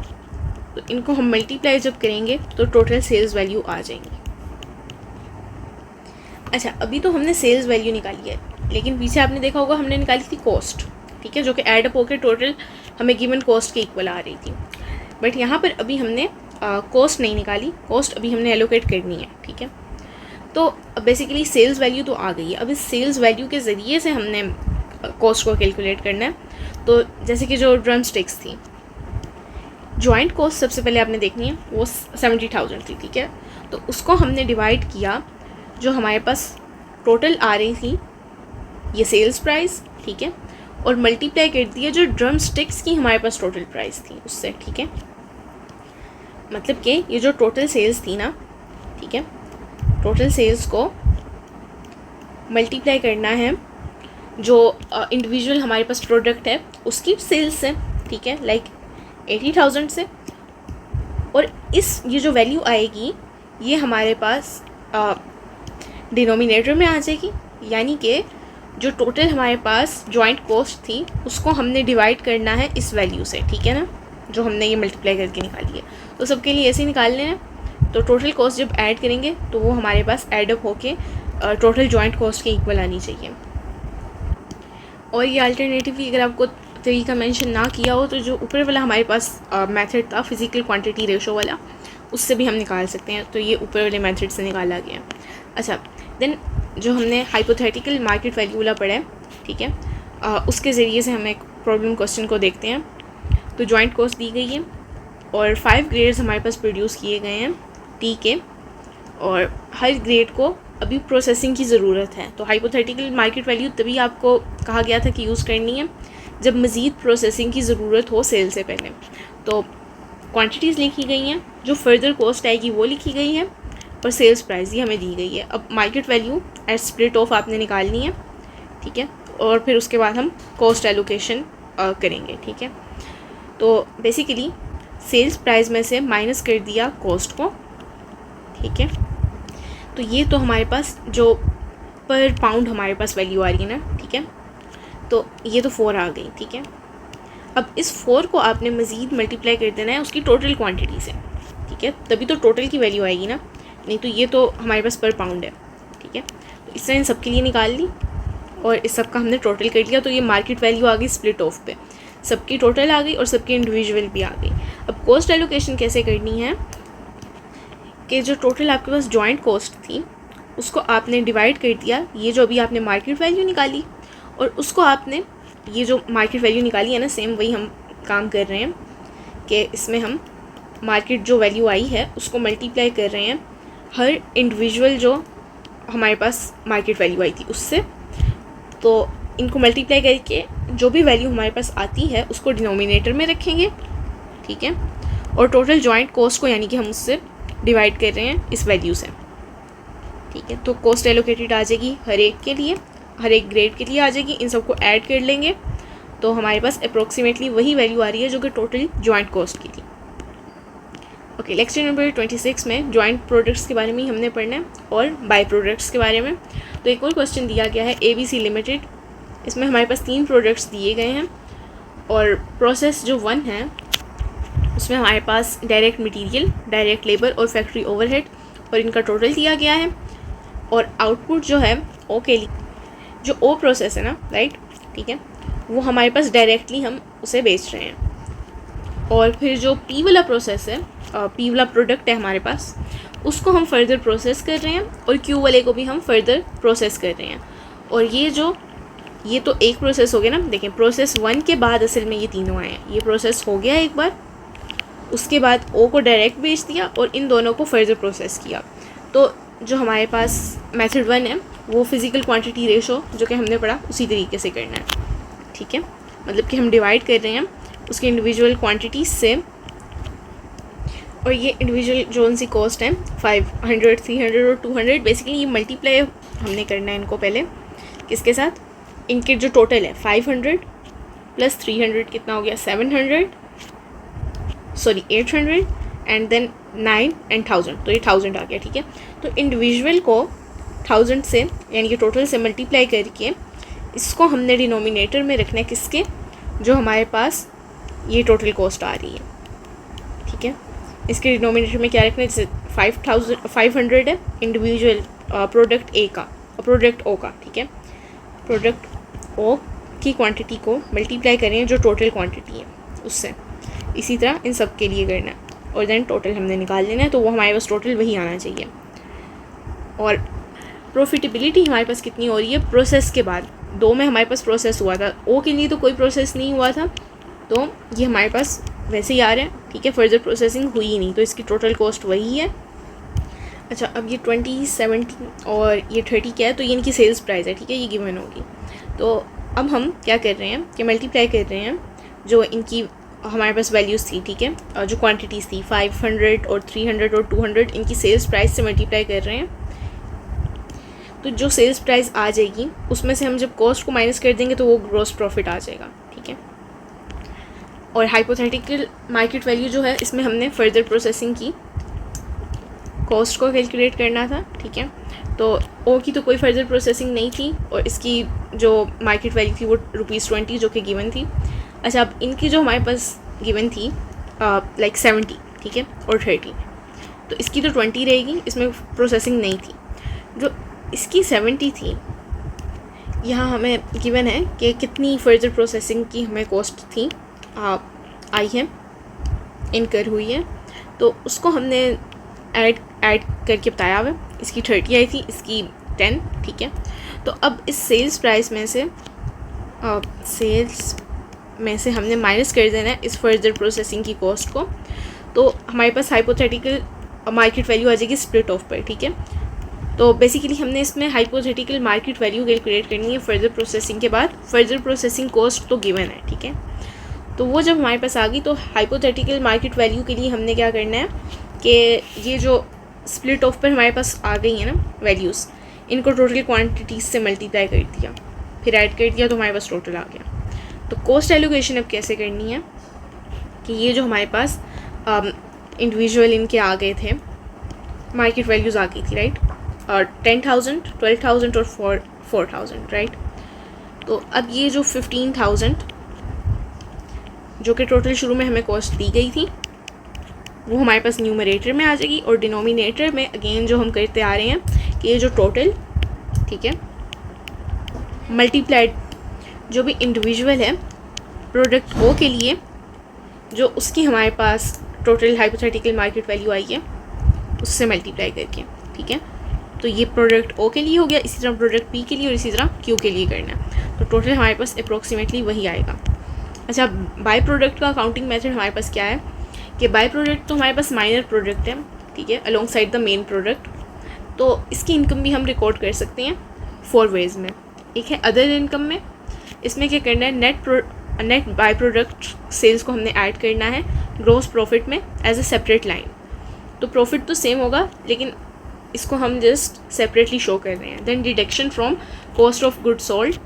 तो इनको हम मल्टीप्लाई जब करेंगे तो टोटल सेल्स वैल्यू आ जाएंगी। अच्छा, अभी तो हमने सेल्स वैल्यू निकाली है, लेकिन पीछे आपने देखा होगा हमने निकाली थी कॉस्ट, ठीक है, जो कि ऐड अप होकर टोटल हमें गिवन कॉस्ट के इक्वल आ रही थी। बट यहाँ पर अभी हमने कॉस्ट नहीं निकाली, कॉस्ट अभी हमने एलोकेट करनी है, ठीक है। तो बेसिकली सेल्स वैल्यू तो आ गई है, अब इस सेल्स वैल्यू के ज़रिए से हमने कॉस्ट को कैलकुलेट करना है। तो जैसे कि जो ड्रम स्टिक्स थी, जॉइंट कॉस्ट सबसे पहले आपने देखनी है, वो 70,000 थी, ठीक है। तो उसको हमने डिवाइड किया जो हमारे पास टोटल आ रही थी ये सेल्स प्राइस, ठीक है, और मल्टीप्लाई कर दिया जो ड्रम स्टिक्स की हमारे पास टोटल प्राइस थी उससे, ठीक है। मतलब कि ये जो टोटल सेल्स थी ना, ठीक है, टोटल सेल्स को मल्टीप्लाई करना है जो इंडिविजुअल हमारे पास प्रोडक्ट है उसकी सेल्स से, ठीक है, लाइक 80,000 से, और ये जो वैल्यू आएगी ये हमारे पास डिनोमिनेटर में आ जाएगी, यानी कि जो टोटल हमारे पास जॉइंट कॉस्ट थी उसको हमने डिवाइड करना है इस वैल्यू से, ठीक है ना, जो हमने ये मल्टीप्लाई करके निकाली है। तो सबके लिए ऐसे ही निकालने हैं। तो टोटल कॉस्ट जब ऐड करेंगे तो वो हमारे पास ऐड अप होके टोटल जॉइंट कॉस्ट के इक्वल आनी चाहिए। और ये अल्टरनेटिवली अगर आपको तरीका मेंशन ना किया हो तो जो ऊपर वाला हमारे पास मेथड था फिज़िकल क्वांटिटी रेशो वाला, उससे भी हम निकाल सकते हैं। तो ये ऊपर वाले मेथड से निकाला गया। अच्छा, देन जो हमने हाइपोथेटिकल मार्केट वैल्यू वाला पढ़ा है, ठीक है, उसके ज़रिए से हम एक प्रॉब्लम क्वेश्चन को देखते हैं। तो जॉइंट कॉस्ट दी गई है और 5 ग्रेड्स हमारे पास प्रोड्यूस किए गए हैं टी के, और हर ग्रेड को अभी प्रोसेसिंग की ज़रूरत है। तो हाइपोथेटिकल मार्केट वैल्यू तभी आपको कहा गया था कि यूज़ करनी है जब मज़ीद प्रोसेसिंग की ज़रूरत हो सेल से पहले। तो क्वांटिटीज़ लिखी गई हैं, जो फर्दर कॉस्ट आएगी वो लिखी गई है, और सेल्स प्राइस ये हमें दी गई है। अब market value at split of आपने निकालनी है, ठीक है, और फिर उसके बाद हम कॉस्ट एलोकेशन करेंगे, ठीक है। तो बेसिकली सेल्स प्राइस में से माइनस कर दिया कॉस्ट को, ठीक है। तो ये तो हमारे पास जो पर पाउंड हमारे पास वैल्यू आ रही है ना, ठीक है, तो ये तो 4 आ गई, ठीक है। अब इस 4 को आपने मज़ीद मल्टीप्लाई कर देना है उसकी टोटल क्वांटिटी से, ठीक है, तभी तो टोटल की वैल्यू आएगी ना, नहीं तो ये तो हमारे पास पर पाउंड है, ठीक है। तो इस तरह इन सब के लिए निकाल ली और इस सब का हमने टोटल कर लिया। तो ये मार्केट वैल्यू आ गई स्प्लिट ऑफ पे, सबकी टोटल आ गई और सबकी इंडिविजुअल भी आ गई। अब कॉस्ट एलोकेशन कैसे करनी है कि जो टोटल आपके पास जॉइंट कॉस्ट थी उसको आपने डिवाइड कर दिया, ये जो अभी आपने मार्केट वैल्यू निकाली, और उसको आपने ये जो मार्केट वैल्यू निकाली है ना, सेम वही हम काम कर रहे हैं कि इसमें हम मार्केट जो वैल्यू आई है उसको मल्टीप्लाई कर रहे हैं हर इंडिविजुअल जो हमारे पास मार्केट वैल्यू आई थी उससे। तो इनको मल्टीप्लाई करके जो भी वैल्यू हमारे पास आती है उसको डिनोमिनेटर में रखेंगे, ठीक है, और टोटल जॉइंट कॉस्ट को यानी कि हम उससे डिवाइड कर रहे हैं इस वैल्यू से, ठीक है। तो कॉस्ट एलोकेटेड आ जाएगी हर एक के लिए, हर एक ग्रेड के लिए आ जाएगी। इन सबको ऐड कर लेंगे तो हमारे पास अप्रोक्सीमेटली वही वैल्यू आ रही है जो कि टोटल जॉइंट कॉस्ट की थी। ओके, लेक्चर नंबर 26 में जॉइंट प्रोडक्ट्स के बारे में ही हमने पढ़ना है और बाय प्रोडक्ट्स के बारे में। तो एक और क्वेश्चन दिया गया है ABC लिमिटेड, इसमें हमारे पास 3 प्रोडक्ट्स दिए गए हैं और प्रोसेस जो 1 है उसमें हमारे पास डायरेक्ट मटेरियल, डायरेक्ट लेबर और फैक्ट्री ओवरहेड और इनका टोटल दिया गया है। और आउटपुट जो है ओ के लिए, जो ओ प्रोसेस है ना, राइट, ठीक है, वो हमारे पास डायरेक्टली हम उसे बेच रहे हैं। और फिर जो पी वाला प्रोसेस है, पी वाला प्रोडक्ट है हमारे पास, उसको हम फर्दर प्रोसेस कर रहे हैं और क्यू वाले को भी हम फर्दर प्रोसेस कर रहे हैं। और ये तो एक प्रोसेस हो गया ना, देखें प्रोसेस 1 के बाद असल में ये तीनों आए हैं। ये प्रोसेस हो गया एक बार, उसके बाद ओ को डायरेक्ट बेच दिया और इन दोनों को फर्दर प्रोसेस किया। तो जो हमारे पास मेथड 1 है वो फिज़िकल क्वांटिटी रेशो जो कि हमने पढ़ा उसी तरीके से करना है, ठीक है, मतलब कि हम डिवाइड कर रहे हैं उसके इंडिविजुअल क्वांटिटीज़ से। और ये इंडिविजुअल जो उनसी कॉस्ट है 500, 300 और 200, बेसिकली ये मल्टीप्लाई हमने करना है इनको पहले किसके साथ, इनके जो टोटल है 500 प्लस 300 कितना हो गया 800 एंड देन 9 एंड 1000, तो ये 1000 आ गया, ठीक है। तो इंडिविजुअल को 1000 से यानी कि टोटल से मल्टीप्लाई करके इसको हमने डिनोमिनेटर में रखना है किसके, जो हमारे पास ये टोटल कॉस्ट आ रही है, ठीक है। इसके डिनोमिनेटर में क्या रखना है, जैसे 500 है इंडिविजुअल प्रोडक्ट ए का और प्रोडक्ट ओ का, ठीक है, प्रोडक्ट ओ की क्वांटिटी को मल्टीप्लाई करें जो टोटल क्वांटिटी है उससे। इसी तरह इन सब के लिए करना है और देन टोटल हमने निकाल लेना है, तो वो हमारे पास टोटल वही आना चाहिए। और प्रॉफिटेबिलिटी हमारे पास कितनी हो रही है प्रोसेस के बाद, 2 में हमारे पास प्रोसेस हुआ था, ओ के लिए तो कोई प्रोसेस नहीं हुआ था, तो ये हमारे पास वैसे ही आ रहा है, ठीक है, फर्दर प्रोसेसिंग हुई ही नहीं, तो इसकी टोटल कॉस्ट वही है। अच्छा, अब ये 20, 70 और ये 30 क्या है, तो ये इनकी सेल्स प्राइस है, ठीक है, ये गिवन होगी। तो अब हम क्या कर रहे हैं कि मल्टीप्लाई कर रहे हैं जो इनकी हमारे पास वैल्यूज़ थी, ठीक है, और जो क्वांटिटीज़ थी 500 और 300 और 200, इनकी सेल्स प्राइस से मल्टीप्लाई कर रहे हैं। तो जो सेल्स प्राइस आ जाएगी उसमें से हम जब कॉस्ट को माइनस कर देंगे तो वो ग्रॉस प्रॉफिट आ जाएगा, ठीक है। और हाइपोथेटिकल मार्केट वैल्यू जो है, इसमें हमने फर्दर प्रोसेसिंग की कॉस्ट को कैलकुलेट करना था, ठीक है। तो ओ की तो कोई फर्दर प्रोसेसिंग नहीं थी और इसकी जो मार्केट वैल्यू थी वो ₹20 जो कि गिवन थी। अच्छा, अब इनकी जो हमारे पास गिवन थी लाइक 70, ठीक है, और 30, तो इसकी तो 20 रहेगी, इसमें प्रोसेसिंग नहीं थी। जो इसकी 70 थी, यहाँ हमें गिवन है कि कितनी फर्दर प्रोसेसिंग की हमें कॉस्ट थी आई है, इनकर हुई है, तो उसको हमने ऐड करके बताया हुआ। इसकी 30 आई थी, इसकी 10, ठीक है। तो अब इस सेल्स प्राइस में से हमने माइनस कर देना है इस फर्दर प्रोसेसिंग की कॉस्ट को, तो हमारे पास हाइपोथेटिकल मार्केट वैल्यू आ जाएगी स्प्लिट ऑफ पर, ठीक है। तो बेसिकली हमने इसमें हाइपोथेटिकल मार्केट वैल्यू कैलकुलेट करनी है फर्दर प्रोसेसिंग के बाद, फर्दर प्रोसेसिंग कॉस्ट तो गिवन है, ठीक है। तो वो जब हमारे पास आ गई तो हाइपोथेटिकल मार्केट वैल्यू के लिए हमने क्या करना है कि ये जो स्प्लिट ऑफ पर हमारे पास आ गई है ना वैल्यूज़, इनको टोटल क्वांटिटीज़ से मल्टीप्लाई कर दिया, फिर ऐड कर दिया, तो हमारे पास टोटल आ गया। तो कॉस्ट एलोकेशन अब कैसे करनी है कि ये जो हमारे पास इंडिविजुअल इनके आ गए थे, मार्केट वैल्यूज़ आ गई थी, राइट, और 10,000, 12,000 और 4,000, राइट। तो अब ये जो 15,000 जो कि टोटल शुरू में हमें कॉस्ट दी गई थी वो हमारे पास न्यूमरेटर में आ जाएगी और डिनोमिनेटर में अगेन जो हम करते आ रहे हैं कि ये जो टोटल ठीक है, मल्टीप्लाइड जो भी इंडिविजुअल है प्रोडक्ट ओ के लिए, जो उसकी हमारे पास टोटल हाइपोथेटिकल मार्केट वैल्यू आई है उससे मल्टीप्लाई करके, ठीक है। तो ये प्रोडक्ट ओ के लिए हो गया, इसी तरह प्रोडक्ट पी के लिए और इसी तरह क्यू के लिए करना है। तो टोटल हमारे पास अप्रोक्सीमेटली वही आएगा। अच्छा, बाय प्रोडक्ट का अकाउंटिंग मेथड हमारे पास क्या है कि बाय प्रोडक्ट तो हमारे पास माइनर प्रोडक्ट है, ठीक है, along side the main product. तो इसकी इनकम भी हम रिकॉर्ड कर सकते हैं 4 वेज में। एक है अदर इनकम में, इसमें क्या करना है, नेट बाय प्रोडक्ट सेल्स को हमने ऐड करना है ग्रॉस प्रॉफिट में एज अ सेपरेट लाइन। तो प्रॉफिट तो सेम होगा लेकिन इसको हम जस्ट सेपरेटली शो कर रहे हैं। Then deduction from cost of good sold,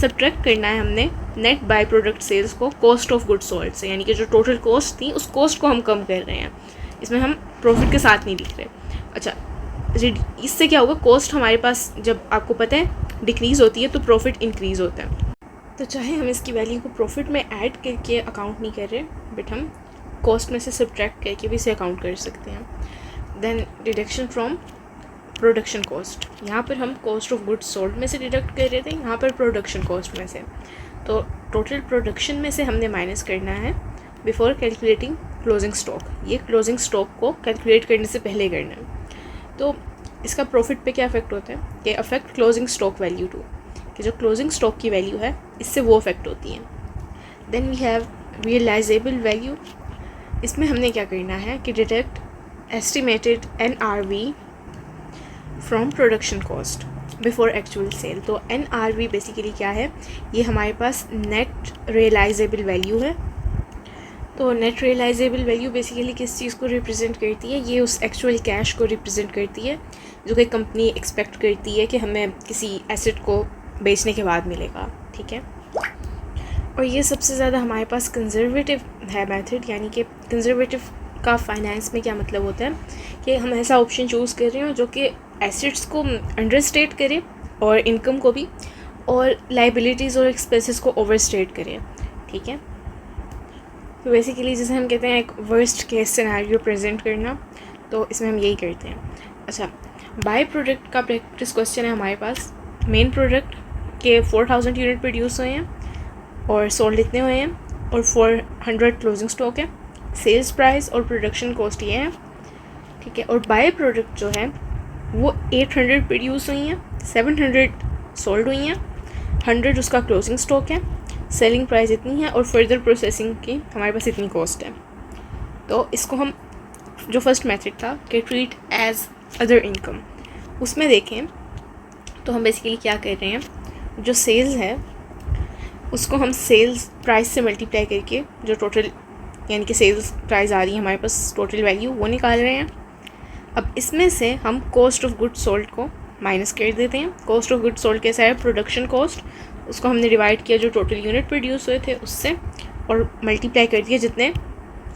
subtract करना है हमने नेट बाय प्रोडक्ट सेल्स को कॉस्ट ऑफ गुड सोल्ड से, यानी कि जो टोटल कॉस्ट थी उस कॉस्ट को हम कम कर रहे हैं, इसमें हम प्रॉफिट के साथ नहीं लिख रहे। अच्छा, इससे क्या होगा, कॉस्ट हमारे पास जब आपको पता है डिक्रीज़ होती है तो प्रॉफिट इंक्रीज़ होता है। तो चाहे हम इसकी वैल्यू को प्रॉफिट में ऐड करके अकाउंट नहीं कर रहे, बट हम कॉस्ट में से सब्ट्रैक्ट करके भी इसे अकाउंट कर सकते हैं। Then deduction from production cost, यहाँ पर हम कॉस्ट ऑफ गुड्स सोल्ड में से डिडक्ट कर रहे थे, यहाँ पर प्रोडक्शन कॉस्ट में से। तो टोटल प्रोडक्शन में से हमने माइनस करना है बिफोर कैलकुलेटिंग क्लोजिंग स्टॉक। ये क्लोजिंग स्टॉक को कैलकुलेट करने से पहले करना है। तो इसका प्रॉफिट पे क्या अफेक्ट होता है कि affect closing stock value too, कि जो क्लोजिंग स्टॉक की वैल्यू है इससे वो अफेक्ट होती है। Then we have realisable value, इसमें हमने क्या करना है कि deduct estimated NRV from production cost before actual sale. तो NRV बेसिकली क्या है, ये हमारे पास नेट रियलाइजेबल वैल्यू है। तो नेट रियलाइजेबल वैल्यू बेसिकली किस चीज़ को रिप्रेजेंट करती है, ये उस एक्चुअल कैश को रिप्रेजेंट करती है जो कि कंपनी एक्सपेक्ट करती है कि हमें किसी एसेट को बेचने के बाद मिलेगा, ठीक है। और ये सबसे ज़्यादा हमारे पास कंजर्वेटिव है मेथड, यानी कि कंजर्वेटिव का फाइनेंस में क्या मतलब होता है कि हम ऐसा ऑप्शन चूज़ कर रहे हो जो कि एसेट्स को अंडरस्टेट करे और इनकम को भी, और लाइबिलिटीज़ और एक्सपेंसेस को ओवरस्टेट करे, ठीक है। तो बेसिकली जैसे हम कहते हैं एक वर्स्ट केस सिनेरियो प्रेजेंट करना, तो इसमें हम यही करते हैं। अच्छा, बाय प्रोडक्ट का प्रैक्टिस क्वेश्चन है हमारे पास। मेन प्रोडक्ट के 4000 यूनिट प्रोड्यूस हुए हैं और सोल्ड इतने हुए हैं और 400 क्लोजिंग स्टॉक है। सेल्स प्राइस और प्रोडक्शन कॉस्ट ये है, ठीक है। और बाय प्रोडक्ट जो है वो 800 प्रोड्यूस हुई हैं, 700 सोल्ड हुई हैं, 100 उसका क्लोजिंग स्टॉक है, सेलिंग प्राइस इतनी है और फर्दर प्रोसेसिंग की हमारे पास इतनी कॉस्ट है। तो इसको हम जो फर्स्ट मेथड था कि ट्रीट एज अदर इनकम, उसमें देखें तो हम बेसिकली क्या कर रहे हैं, जो सेल्स है उसको हम सेल्स प्राइस से मल्टीप्लाई करके जो टोटल, यानी कि सेल्स प्राइस आ रही है हमारे पास टोटल वैल्यू, वो निकाल रहे हैं। अब इसमें से हम कॉस्ट ऑफ गुड सोल्ड को माइनस कर देते हैं। कॉस्ट ऑफ गुड सोल्ड कैसा है, प्रोडक्शन कॉस्ट, उसको हमने डिवाइड किया जो टोटल यूनिट प्रोड्यूस हुए थे उससे और मल्टीप्लाई कर दिया जितने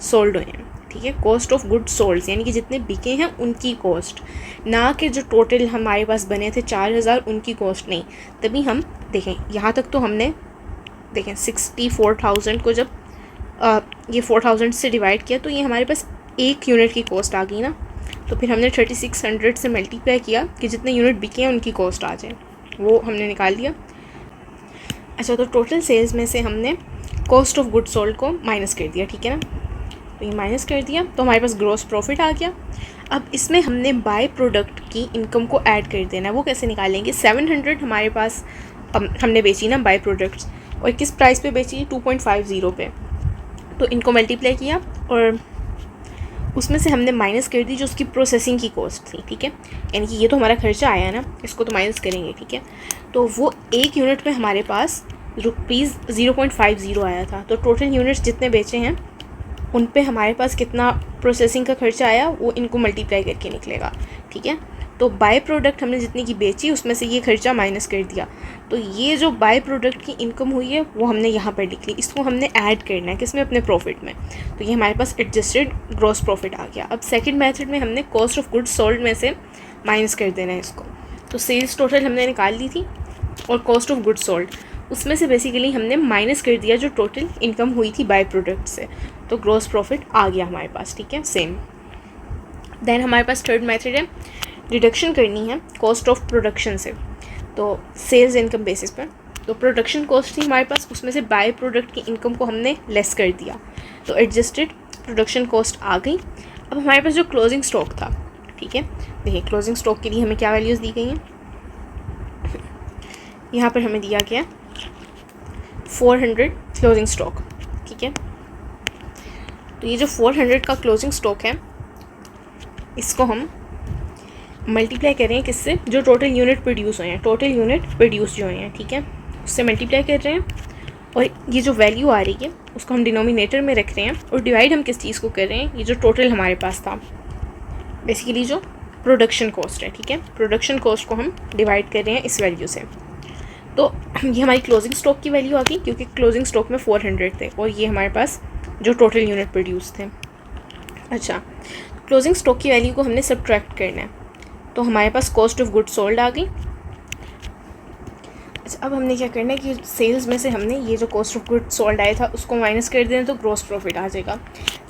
सोल्ड हुए हैं, ठीक है। कॉस्ट ऑफ गुड सोल्ड यानी कि जितने बिके हैं उनकी कॉस्ट, ना कि जो टोटल हमारे पास बने थे 4000 उनकी कॉस्ट नहीं। तभी हम देखें यहाँ तक तो हमने देखें 64,000 को जब ये 4000 से डिवाइड किया तो ये हमारे पास एक यूनिट की कॉस्ट आ गई ना। तो फिर हमने 3600 से मल्टीप्लाई किया कि जितने यूनिट बिके हैं उनकी कॉस्ट आ जाए, वो हमने निकाल लिया। अच्छा, तो टोटल सेल्स में से हमने कॉस्ट ऑफ गुड सोल्ड को माइनस कर दिया, ठीक है ना। तो ये माइनस कर दिया तो हमारे पास ग्रॉस प्रॉफिट आ गया। अब इसमें हमने बाय प्रोडक्ट की इनकम को ऐड कर देना है। वो कैसे निकालेंगे, 700 हमारे पास हमने बेची ना बाय प्रोडक्ट्स, और किस प्राइस पे बेची, 2.50 पे। तो इनको मल्टीप्लाई किया और उसमें से हमने माइनस कर दी जो उसकी प्रोसेसिंग की कॉस्ट थी, ठीक है। यानी कि ये तो हमारा खर्चा आया ना, इसको तो माइनस करेंगे, ठीक है। तो वो एक यूनिट पे हमारे पास ₹0.50 आया था। तो टोटल यूनिट्स जितने बेचे हैं उन पे हमारे पास कितना प्रोसेसिंग का खर्चा आया वो इनको मल्टीप्लाई करके निकलेगा, ठीक है। तो बाय प्रोडक्ट हमने जितनी की बेची उसमें से ये खर्चा माइनस कर दिया। तो ये जो बाय प्रोडक्ट की इनकम हुई है वो हमने यहाँ पर लिख ली, इसको हमने ऐड करना है किसमें, अपने प्रॉफिट में। तो ये हमारे पास एडजस्टेड ग्रॉस प्रॉफिट आ गया। अब सेकंड मेथड में हमने कॉस्ट ऑफ गुड्स सोल्ड में से माइनस कर देना है इसको। तो सेल्स टोटल हमने निकाल ली थी और कॉस्ट ऑफ गुड्स सोल्ड उसमें से बेसिकली हमने माइनस कर दिया जो टोटल इनकम हुई थी बाय प्रोडक्ट से। तो ग्रॉस प्रॉफिट आ गया हमारे पास, ठीक है, सेम। देन हमारे पास थर्ड मेथड है, डिडक्शन करनी है कॉस्ट ऑफ प्रोडक्शन से। तो सेल्स इनकम बेसिस पर। तो प्रोडक्शन कॉस्ट थी हमारे पास, उसमें से बाय प्रोडक्ट की इनकम को हमने लेस कर दिया, तो एडजस्टेड प्रोडक्शन कॉस्ट आ गई। अब हमारे पास जो क्लोजिंग स्टॉक था, ठीक है, देखिए क्लोजिंग स्टॉक के लिए हमें क्या वैल्यूज़ दी गई हैं। यहाँ पर हमें दिया गया 400 क्लोजिंग स्टॉक, ठीक है। तो ये जो 400 का क्लोजिंग स्टॉक है, इसको हम मल्टीप्लाई करें किससे, जो टोटल यूनिट प्रोड्यूस हुए हैं, टोटल यूनिट प्रोड्यूस जो हुए हैं, ठीक है, उससे मल्टीप्लाई कर रहे हैं। और ये जो वैल्यू आ रही है उसको हम डिनोमिनेटर में रख रहे हैं, और डिवाइड हम किस चीज़ को कर रहे हैं, ये जो टोटल हमारे पास था, बेसिकली जो प्रोडक्शन कॉस्ट है, ठीक है, प्रोडक्शन कॉस्ट को हम डिवाइड कर रहे हैं इस वैल्यू से। तो ये हमारी क्लोजिंग स्टॉक की वैल्यू आ गई, क्योंकि क्लोजिंग स्टॉक में 400 थे और ये हमारे पास जो टोटल यूनिट प्रोड्यूस थे। अच्छा, क्लोजिंग स्टॉक की वैल्यू को हमने सब्ट्रैक्ट करना है, तो हमारे पास कॉस्ट ऑफ गुड सोल्ड आ गई। अच्छा, अब हमने क्या करना है कि सेल्स में से हमने ये जो कॉस्ट ऑफ गुड सोल्ड आया था उसको माइनस कर देना, तो ग्रॉस प्रॉफिट आ जाएगा।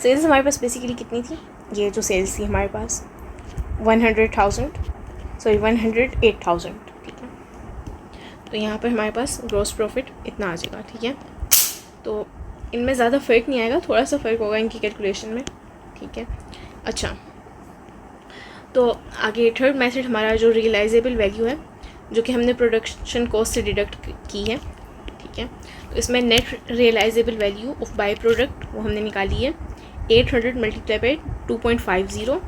सेल्स हमारे पास बेसिकली कितनी थी, ये जो सेल्स थी हमारे पास 108,000, ठीक है। तो यहाँ पर हमारे पास ग्रॉस प्रॉफिट इतना आ जाएगा, ठीक है। तो इनमें ज़्यादा फ़र्क नहीं आएगा, थोड़ा सा फ़र्क होगा इनकी कैलकुलेशन में, ठीक है। अच्छा, तो आगे थर्ड मेथड हमारा जो रियलाइजेबल वैल्यू है, जो कि हमने प्रोडक्शन कॉस्ट से डिडक्ट की है, ठीक है। तो इसमें net realisable value of by product वो हमने निकाली है 800 मल्टीप्लाई बाई 2.50।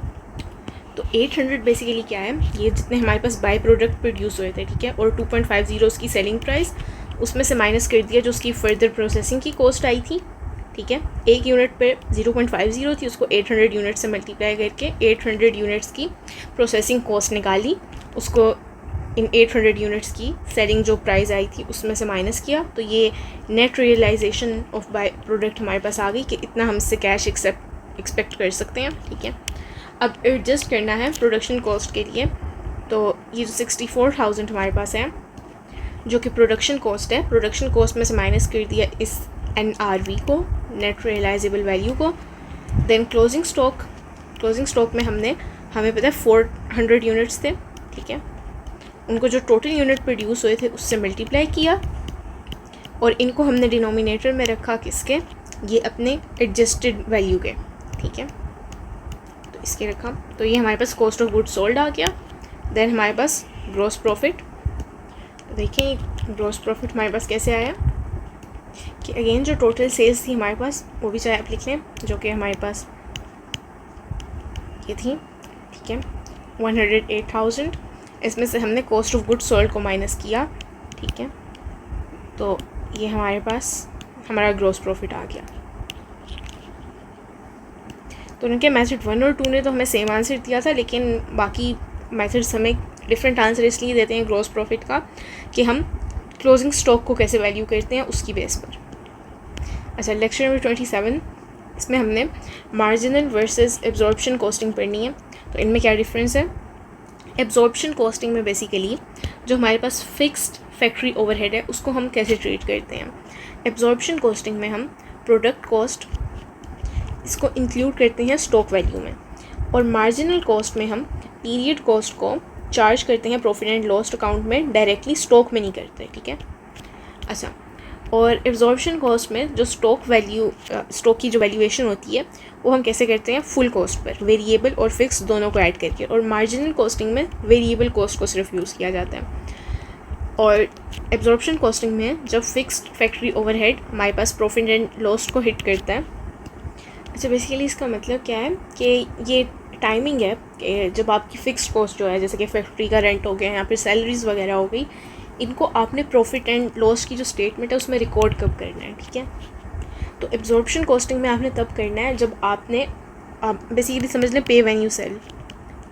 तो 800 बेसिकली क्या है, ये जितने हमारे पास बाय प्रोडक्ट प्रोड्यूस हुए थे, ठीक है, और 2.50 उसकी सेलिंग प्राइस, उसमें से माइनस कर दिया जो उसकी फर्दर प्रोसेसिंग की कॉस्ट आई थी, ठीक है। एक यूनिट पे 0.50 थी, उसको 800 यूनिट से मल्टीप्लाई करके 800 यूनिट्स की प्रोसेसिंग कॉस्ट निकाली, उसको इन 800 यूनिट्स की सेलिंग जो प्राइस आई थी उसमें से माइनस किया, तो ये net realisation of by product हमारे पास आ गई कि इतना हम इससे कैश एक्सपेक्ट कर सकते हैं, ठीक है। अब एडजस्ट करना है प्रोडक्शन कॉस्ट के लिए, तो ये जो 64,000 हमारे पास है जो कि प्रोडक्शन कॉस्ट है, प्रोडक्शन कॉस्ट में से माइनस कर दिया इस NRV को, नेट रियलाइजेबल वैल्यू को। देन क्लोजिंग स्टॉक में हमें पता है 400 यूनिट्स थे, ठीक है, उनको जो टोटल यूनिट प्रोड्यूस हुए थे उससे मल्टीप्लाई किया, और इनको हमने डिनोमिनेटर में रखा किसके, ये अपने एडजस्टेड वैल्यू के, ठीक है, तो इसके रखा। तो ये हमारे पास कॉस्ट ऑफ गुड सोल्ड आ गया। देन हमारे पास ग्रॉस प्रॉफिट, देखिए ग्रॉस प्रॉफिट हमारे पास कैसे आया कि अगेन जो टोटल सेल्स थी हमारे पास वो भी चाहे आप लिख लें, जो कि हमारे पास ये थी, ठीक है, 108,000, इसमें से हमने कॉस्ट ऑफ गुड सोल्ड को माइनस किया, ठीक है, तो ये हमारे पास हमारा ग्रॉस प्रॉफिट आ गया। तो उनके मेथड 1 और 2 ने तो हमें सेम आंसर दिया था, लेकिन बाकी मेथड्स हमें डिफरेंट आंसर इसलिए देते हैं ग्रॉस प्रॉफिट का कि हम क्लोजिंग स्टॉक को कैसे वैल्यू करते हैं उसकी बेस पर। अच्छा, लेक्चर नंबर 27, इसमें हमने मार्जिनल वर्सेस एब्जॉर्प्शन कॉस्टिंग पढ़नी है। तो इनमें क्या डिफरेंस है, एब्जॉर्प्शन कॉस्टिंग में बेसिकली जो हमारे पास फिक्स्ड फैक्ट्री ओवरहेड है उसको हम कैसे ट्रीट करते हैं। एब्जॉर्प्शन कॉस्टिंग में हम प्रोडक्ट कॉस्ट इसको इंक्लूड करते हैं स्टॉक वैल्यू में, और मार्जिनल कॉस्ट में हम पीरियड कॉस्ट को चार्ज करते हैं प्रॉफिट एंड लॉस अकाउंट में, डायरेक्टली स्टॉक में नहीं करते, ठीक है। अच्छा, और एब्जॉर्प्शन कॉस्ट में जो स्टॉक की जो वैल्यूएशन होती है वो हम कैसे करते हैं, फुल कॉस्ट पर, वेरिएबल और फिक्स दोनों को ऐड करके, और मार्जिनल कॉस्टिंग में वेरिएबल कॉस्ट को सिर्फ यूज़ किया जाता है। और एब्जॉर्प्शन कॉस्टिंग में जब फिक्स्ड फैक्ट्री ओवरहेड हमारे पास प्रॉफिट एंड लॉस को हिट करता है। अच्छा, बेसिकली इसका मतलब क्या है कि ये टाइमिंग है कि जब आपकी फ़िक्स्ड कॉस्ट जो है, जैसे कि फैक्ट्री का रेंट हो गया या फिर सैलरीज वगैरह हो गई, इनको आपने प्रॉफिट एंड लॉस की जो स्टेटमेंट है उसमें रिकॉर्ड कब करना है, ठीक है। तो एब्जॉर्प्शन कॉस्टिंग में आपने तब करना है जब आपने, आप बेसिकली समझ लें पे व्हेन यू सेल,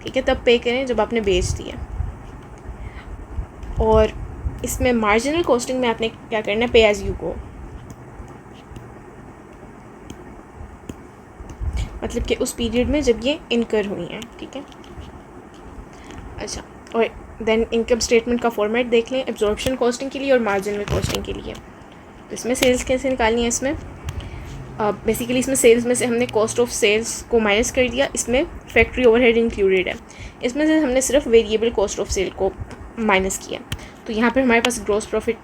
ठीक है, तब पे करें जब आपने बेच दिया। और इसमें मार्जिनल कॉस्टिंग में आपने क्या करना है, पे एज यू गो, मतलब कि उस पीरियड में जब ये इनकर हुई हैं, ठीक है। अच्छा, और देन इनकम स्टेटमेंट का फॉर्मेट देख लें एब्जॉर्प्शन कॉस्टिंग के लिए और मार्जिनल कॉस्टिंग के लिए। तो इसमें सेल्स कैसे निकालनी है, इसमें बेसिकली इसमें सेल्स में से हमने कॉस्ट ऑफ सेल्स को माइनस कर दिया, इसमें फैक्ट्री ओवरहेड इंक्लूडेड है, इसमें से हमने सिर्फ वेरिएबल कॉस्ट ऑफ सेल को माइनस किया। तो यहाँ पर हमारे पास ग्रॉस प्रॉफिट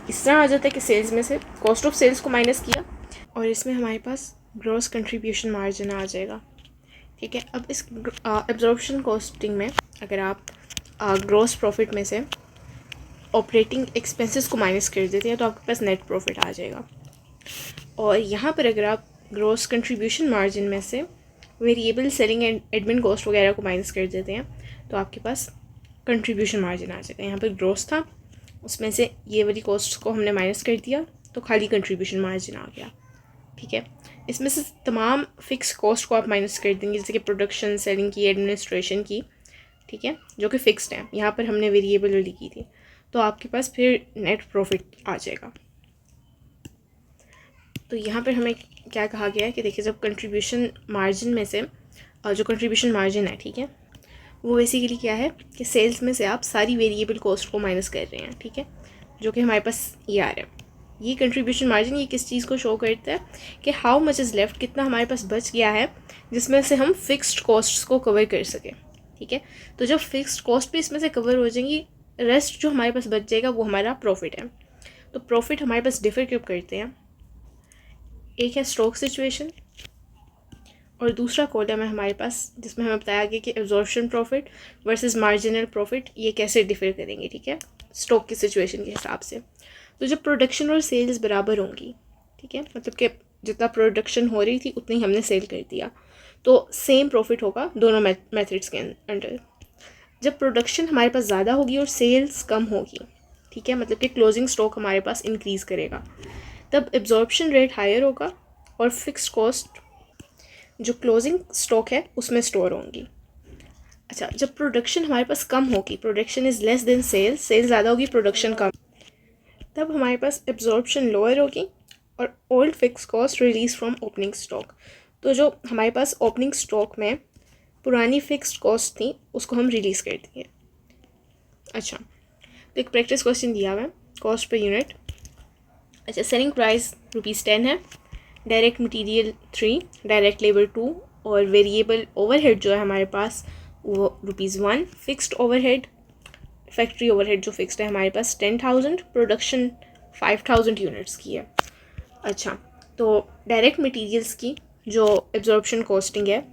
इस तरह आ जाता है कि सेल्स में से कॉस्ट ऑफ सेल्स को माइनस किया और इसमें हमारे पास ग्रॉस कंट्रीब्यूशन मार्जिन आ जाएगा। ठीक है, अब इस एब्जॉर्प्शन कॉस्टिंग में अगर आप ग्रॉस प्रॉफिट में से ऑपरेटिंग एक्सपेंसेस को माइनस कर देते हैं तो आपके पास नेट प्रॉफिट आ जाएगा। और यहाँ पर अगर आप ग्रॉस कंट्रीब्यूशन मार्जिन में से variable selling and admin cost वगैरह को माइनस कर देते हैं तो आपके पास कंट्रीब्यूशन मार्जिन आ जाएगा। यहाँ पर ग्रॉस था, उसमें से ये वाली कॉस्ट को हमने माइनस कर दिया तो खाली कंट्रीब्यूशन मार्जिन आ गया। ठीक है, इसमें से तमाम फिक्स कॉस्ट को आप माइनस कर देंगे, जैसे कि प्रोडक्शन, सेलिंग की, एडमिनिस्ट्रेशन की, ठीक है, जो कि फ़िक्स्ड है। यहाँ पर हमने वेरिएबल वाली की थी, तो आपके पास फिर नेट प्रॉफिट आ जाएगा। तो यहाँ पर हमें क्या कहा गया है कि देखिए, जब कंट्रीब्यूशन मार्जिन में से जो कंट्रीब्यूशन मार्जिन है, ठीक है, वो बेसिकली क्या है कि सेल्स में से आप सारी वेरिएबल कॉस्ट को माइनस कर रहे हैं। ठीक है, जो कि हमारे पास ये आ रहा है। ये कंट्रीब्यूशन मार्जिन ये किस चीज़ को शो करता है कि हाउ मच इज़ लेफ्ट, कितना हमारे पास बच गया है जिसमें से हम फिक्स्ड कॉस्ट्स को कवर कर सकें। ठीक है, तो जब फिक्स्ड कॉस्ट भी इसमें से कवर हो जाएंगी, रेस्ट जो हमारे पास बच जाएगा वो हमारा प्रॉफिट है। तो प्रॉफिट हमारे पास डिफर कब करते हैं, एक है स्टॉक सिचुएशन और दूसरा कॉलम है हमारे पास जिसमें हमें बताया गया कि absorption profit versus marginal profit ये कैसे डिफर करेंगे। ठीक है, स्टॉक की सिचुएशन के हिसाब से। तो जब प्रोडक्शन और सेल्स बराबर होंगी, ठीक है, मतलब कि जितना प्रोडक्शन हो रही थी उतनी हमने सेल कर दिया, तो सेम प्रॉफिट होगा दोनों मेथड्स के अंडर। जब प्रोडक्शन हमारे पास ज़्यादा होगी और सेल्स कम होगी, ठीक है, मतलब कि क्लोजिंग स्टॉक हमारे पास इंक्रीज़ करेगा, तब एब्जॉर्प्शन रेट हायर होगा और फिक्स्ड कॉस्ट जो क्लोजिंग स्टॉक है उसमें स्टोर होंगी। अच्छा, जब प्रोडक्शन हमारे पास कम होगी, production is less than sales, sales ज़्यादा होगी, प्रोडक्शन कम, तब हमारे पास एब्जॉर्प्शन लोअर होगी और old fix cost release from opening stock. तो जो हमारे पास ओपनिंग स्टॉक में पुरानी फिक्स्ड कॉस्ट थी उसको हम रिलीज़ कर देंगे। अच्छा, तो एक प्रैक्टिस क्वेश्चन दिया हुआ है, कॉस्ट पर यूनिट। अच्छा, सेलिंग प्राइस ₹10 है, डायरेक्ट मटेरियल 3, डायरेक्ट लेबर 2 और वेरिएबल ओवरहेड जो है हमारे पास वो ₹1, फिक्स्ड ओवरहेड फैक्ट्री ओवरहेड जो फिक्स्ड है हमारे पास 10,000, प्रोडक्शन 5,000 यूनिट्स की है। अच्छा, तो डायरेक्ट मटेरियल्स की जो एब्जॉर्प्शन कॉस्टिंग है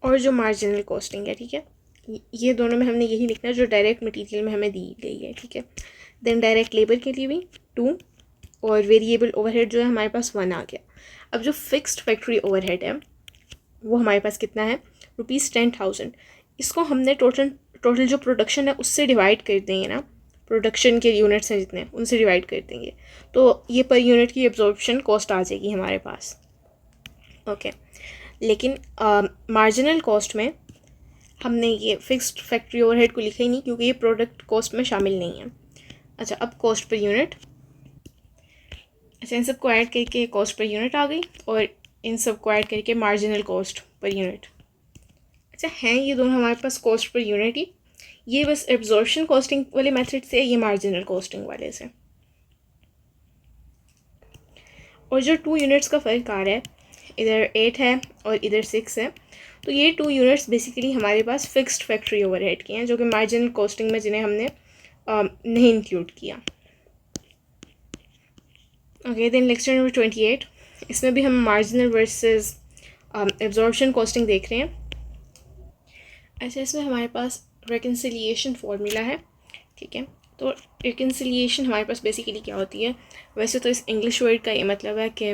और जो मार्जिनल कॉस्टिंग है, ठीक है, ये दोनों में हमने यही लिखना है जो डायरेक्ट मटेरियल में हमें दी गई है। ठीक है, देन डायरेक्ट लेबर के लिए भी 2 और वेरिएबल ओवरहेड जो है हमारे पास 1 आ गया। अब जो फिक्स्ड फैक्ट्री ओवरहेड है वो हमारे पास कितना है, ₹10,000। इसको हमने टोटल जो प्रोडक्शन है उससे डिवाइड कर देंगे ना, प्रोडक्शन के यूनिट्स हैं जितने उनसे डिवाइड कर देंगे, तो ये पर यूनिट की एब्जॉर्प्शन कॉस्ट आ जाएगी हमारे पास। ओके, लेकिन मार्जिनल कॉस्ट में हमने ये फिक्स्ड फैक्ट्री ओवरहेड को लिखा ही नहीं क्योंकि ये प्रोडक्ट कॉस्ट में शामिल नहीं है। अच्छा, अब कॉस्ट पर यूनिट। अच्छा, इन सब को ऐड करके कॉस्ट पर यूनिट आ गई और इन सब को ऐड करके मार्जिनल कॉस्ट पर यूनिट। अच्छा, हैं ये दोनों हमारे पास कॉस्ट पर यूनिट ही, ये बस एब्जॉर्प्शन कॉस्टिंग वाले मेथड से, ये मार्जिनल कॉस्टिंग वाले से। और जो 2 यूनिट्स का फ़र्क आ रहा है, इधर 8 है और इधर 6 है, तो ये 2 यूनिट्स बेसिकली हमारे पास फिक्स्ड फैक्ट्री ओवरहेड के हैं जो कि मार्जिनल कॉस्टिंग में जिन्हें हमने नहीं इंक्लूड किया। ओके, देन लेक्चर नंबर 28, इसमें भी हम मार्जिनल वर्सेस एब्जॉर्प्शन कॉस्टिंग देख रहे हैं। अच्छा, इसमें हमारे पास रिकन्सिलिएशन फार्मूला है। ठीक है, तो रिकन्सिलिएशन हमारे पास बेसिकली क्या होती है, वैसे तो इस इंग्लिश वर्ड का ये मतलब है कि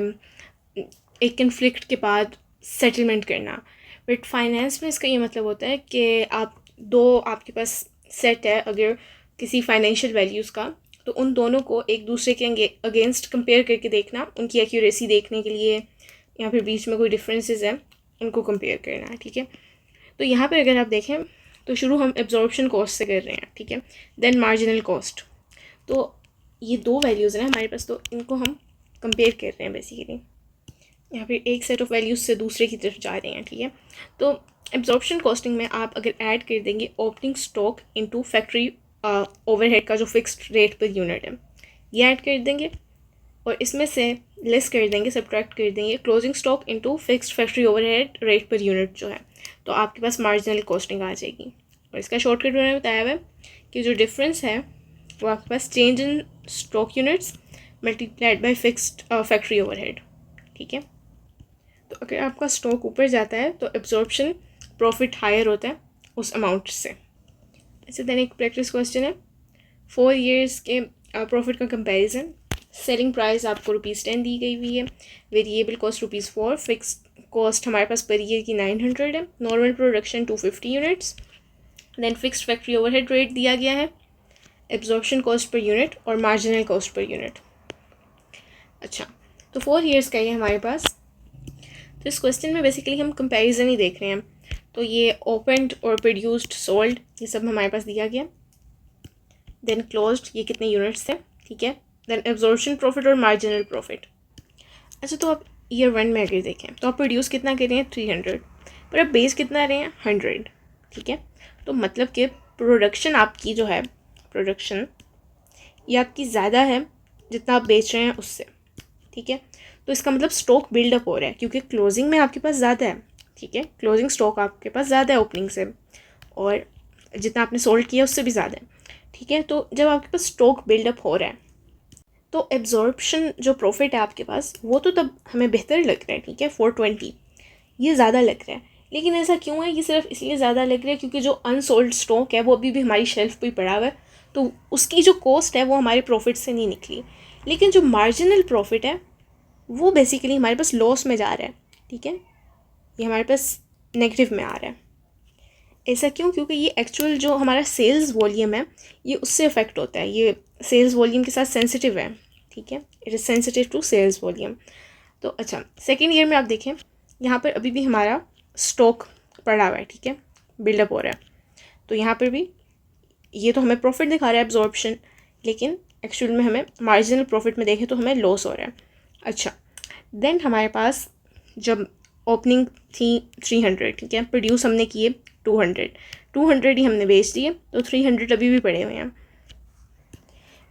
एक कन्फ्लिक्ट के बाद सेटलमेंट करना, बट फाइनेंस में इसका ये मतलब होता है कि आपके पास सेट है अगर किसी फाइनेंशियल वैल्यूज़ का, तो उन दोनों को एक दूसरे के अगेंस्ट कंपेयर करके देखना, उनकी एक्यूरेसी देखने के लिए, या फिर बीच में कोई डिफरेंसेस हैं उनको कंपेयर करना है। ठीक है, तो यहाँ पर अगर आप देखें तो शुरू हम एब्जॉर्प्शन कॉस्ट से कर रहे हैं, ठीक है, देन मार्जिनल कॉस्ट। तो ये 2 वैल्यूज़ हैं हमारे पास, तो इनको हम कंपेयर कर रहे हैं बेसिकली, या फिर एक सेट ऑफ वैल्यूज़ से दूसरे की तरफ जा रहे हैं। ठीक है, तो एब्जॉर्प्शन कॉस्टिंग में आप अगर ऐड कर देंगे opening stock into factory overhead का जो फिक्स्ड रेट पर यूनिट है, ये ऐड कर देंगे और इसमें से लेस कर देंगे, सब्ट्रैक्ट कर देंगे closing stock into fixed factory overhead rate per unit जो है, तो आपके पास मार्जिनल कॉस्टिंग आ जाएगी। और इसका शॉर्टकट उन्होंने बताया हुआ है कि जो डिफरेंस है वो आपके पास change in stock units multiplied by fixed factory overhead, ठीक है। तो अगर आपका स्टॉक ऊपर जाता है तो एब्जॉर्प्शन प्रॉफिट हायर होता है उस अमाउंट से। ऐसे देन एक प्रैक्टिस क्वेश्चन है 4 years के प्रॉफिट का कंपैरिजन। सेलिंग प्राइस आपको ₹10 दी गई हुई है, वेरिएबल कॉस्ट ₹4, फिक्स्ड कॉस्ट हमारे पास पर ईयर की 900 है, normal production 250 units, then fixed factory overhead rate दिया गया है, एब्जॉर्प्शन कॉस्ट पर यूनिट और मार्जिनल कॉस्ट पर यूनिट। अच्छा, तो 4 years का ये हमारे पास। तो इस क्वेश्चन में बेसिकली हम कंपैरिजन ही देख रहे हैं। तो ये ओपनड और प्रोड्यूस्ड सोल्ड ये सब हमारे पास दिया गया, देन क्लोज्ड ये कितने यूनिट्स थे, ठीक है, देन एब्जॉर्प्शन प्रॉफिट और मार्जिनल प्रॉफिट। अच्छा, तो आप ईयर 1 में अगर देखें तो आप प्रोड्यूस कितना कर रहे हैं 300, पर आप बेस कितना रहे हैं 100, ठीक है। तो मतलब कि प्रोडक्शन आपकी जो है प्रोडक्शन ये आपकी ज़्यादा है जितना आप बेच रहे हैं उससे, ठीक है। तो इसका मतलब स्टॉक बिल्डअप हो रहा है क्योंकि क्लोजिंग में आपके पास ज़्यादा है, ठीक है, क्लोजिंग स्टॉक आपके पास ज़्यादा है ओपनिंग से, और जितना आपने सोल्ड किया उससे भी ज़्यादा है, ठीक है। तो जब आपके पास स्टॉक बिल्डअप हो रहा है तो एब्जॉर्प्शन जो प्रॉफिट है आपके पास वो तो तब हमें बेहतर लग रहा है, ठीक है, 420 ये ज़्यादा लग रहा है। लेकिन ऐसा क्यों है? ये सिर्फ इसलिए ज़्यादा लग रहा है क्योंकि जो अनसोल्ड स्टॉक है वो अभी भी हमारी शेल्फ पे पड़ा हुआ है, तो उसकी जो कॉस्ट है वो हमारे प्रॉफिट से नहीं निकली। लेकिन जो मार्जिनल प्रॉफिट है वो बेसिकली हमारे पास लॉस में जा रहा है, ठीक है, ये हमारे पास नेगेटिव में आ रहा है। ऐसा क्यों? क्योंकि ये एक्चुअल जो हमारा सेल्स वॉल्यूम है ये उससे अफेक्ट होता है, ये सेल्स वॉल्यूम के साथ सेंसिटिव है, ठीक है, it is sensitive to sales volume. तो अच्छा, सेकेंड ईयर में आप देखें यहाँ पर अभी भी हमारा स्टॉक पड़ा हुआ है, ठीक है, बिल्डअप हो रहा है। तो यहाँ पर भी ये तो हमें प्रॉफिट दिखा रहा है एब्जॉर्प्शन, लेकिन एक्चुअल में हमें मार्जिनल प्रॉफिट में देखें तो हमें लॉस हो रहा है। अच्छा, देन हमारे पास जब ओपनिंग थी 300, ठीक है, प्रोड्यूस हमने किए 200 ही हमने बेच दिए, तो 300 अभी भी पड़े हुए हैं।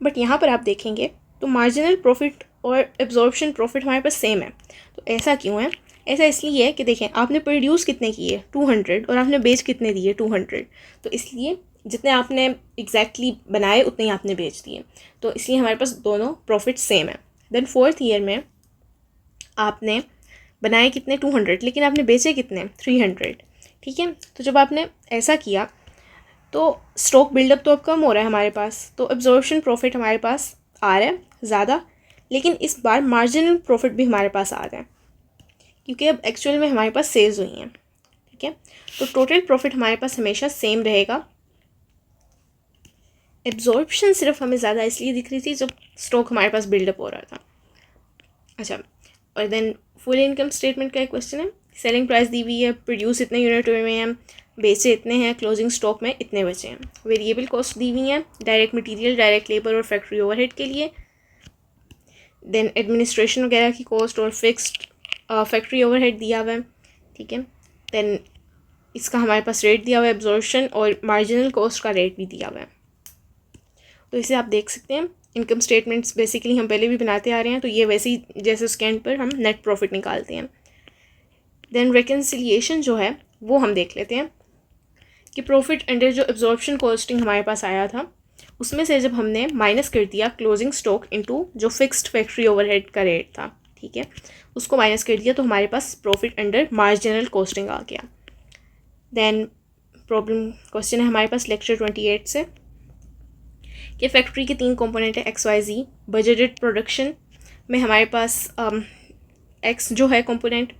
बट यहाँ पर आप देखेंगे तो मार्जिनल प्रॉफिट और एब्जॉर्प्शन प्रॉफिट हमारे पास सेम है। तो ऐसा क्यों है? ऐसा इसलिए है कि देखें आपने प्रोड्यूस कितने किए 200 और आपने बेच कितने दिए 200, तो इसलिए जितने आपने एग्जैक्टली बनाए उतने ही आपने बेच दिए, तो इसलिए हमारे पास दोनों प्रॉफिट सेम है। देन 4th ईयर में आपने बनाए कितने 200 लेकिन आपने बेचे कितने 300, ठीक है। तो जब आपने ऐसा किया तो स्टॉक बिल्डअप तो अब कम हो रहा है हमारे पास, तो एब्जॉर्प्शन प्रॉफिट हमारे पास आ रहा है ज़्यादा, लेकिन इस बार मार्जिनल प्रॉफिट भी हमारे पास आ रहा है क्योंकि अब एक्चुअल में हमारे पास सेल्स हुई हैं, ठीक है। तो टोटल प्रॉफिट हमारे पास हमेशा सेम रहेगा। एब्जॉर्प्शन सिर्फ हमें ज़्यादा इसलिए दिख रही थी जब स्टॉक हमारे पास बिल्डअप हो रहा था। अच्छा, और देन फुल इनकम स्टेटमेंट का एक क्वेश्चन है, सेलिंग प्राइस दी हुई है, प्रोड्यूस इतने यूनिट हुए हैं, बेचे इतने हैं, क्लोजिंग स्टॉक में इतने बचे हैं, वेरिएबल कॉस्ट दी हुई हैं डायरेक्ट मटेरियल, डायरेक्ट लेबर और फैक्ट्री ओवरहेड के लिए, देन एडमिनिस्ट्रेशन वगैरह की कॉस्ट और फिक्स्ड फैक्ट्री ओवरहेड दिया हुआ है, ठीक है। देन इसका हमारे पास रेट दिया हुआ है एब्जॉर्प्शन और मार्जिनल कॉस्ट का रेट भी दिया हुआ है। तो इसे आप देख सकते हैं, इनकम स्टेटमेंट्स बेसिकली हम पहले भी बनाते आ रहे हैं, तो ये वैसे ही जैसे उसके एंड पर हम नेट प्रॉफिट निकालते हैं। देन रिकन्सिलिएशन जो है वो हम देख लेते हैं कि प्रॉफिट अंडर जो एब्जॉर्प्शन कॉस्टिंग हमारे पास आया था उसमें से जब हमने माइनस कर दिया क्लोजिंग स्टॉक इनटू जो फिक्स्ड फैक्ट्री ओवरहेड का रेट था, ठीक है, उसको माइनस कर दिया, तो हमारे पास प्रॉफिट अंडर मार्जिनल कॉस्टिंग आ गया। देन प्रॉब्लम क्वेश्चन है हमारे पास लेक्चर 28 से कि फैक्ट्री के 3 कंपोनेंट है XYZ। बजटेड प्रोडक्शन में हमारे पास X जो है कंपोनेंट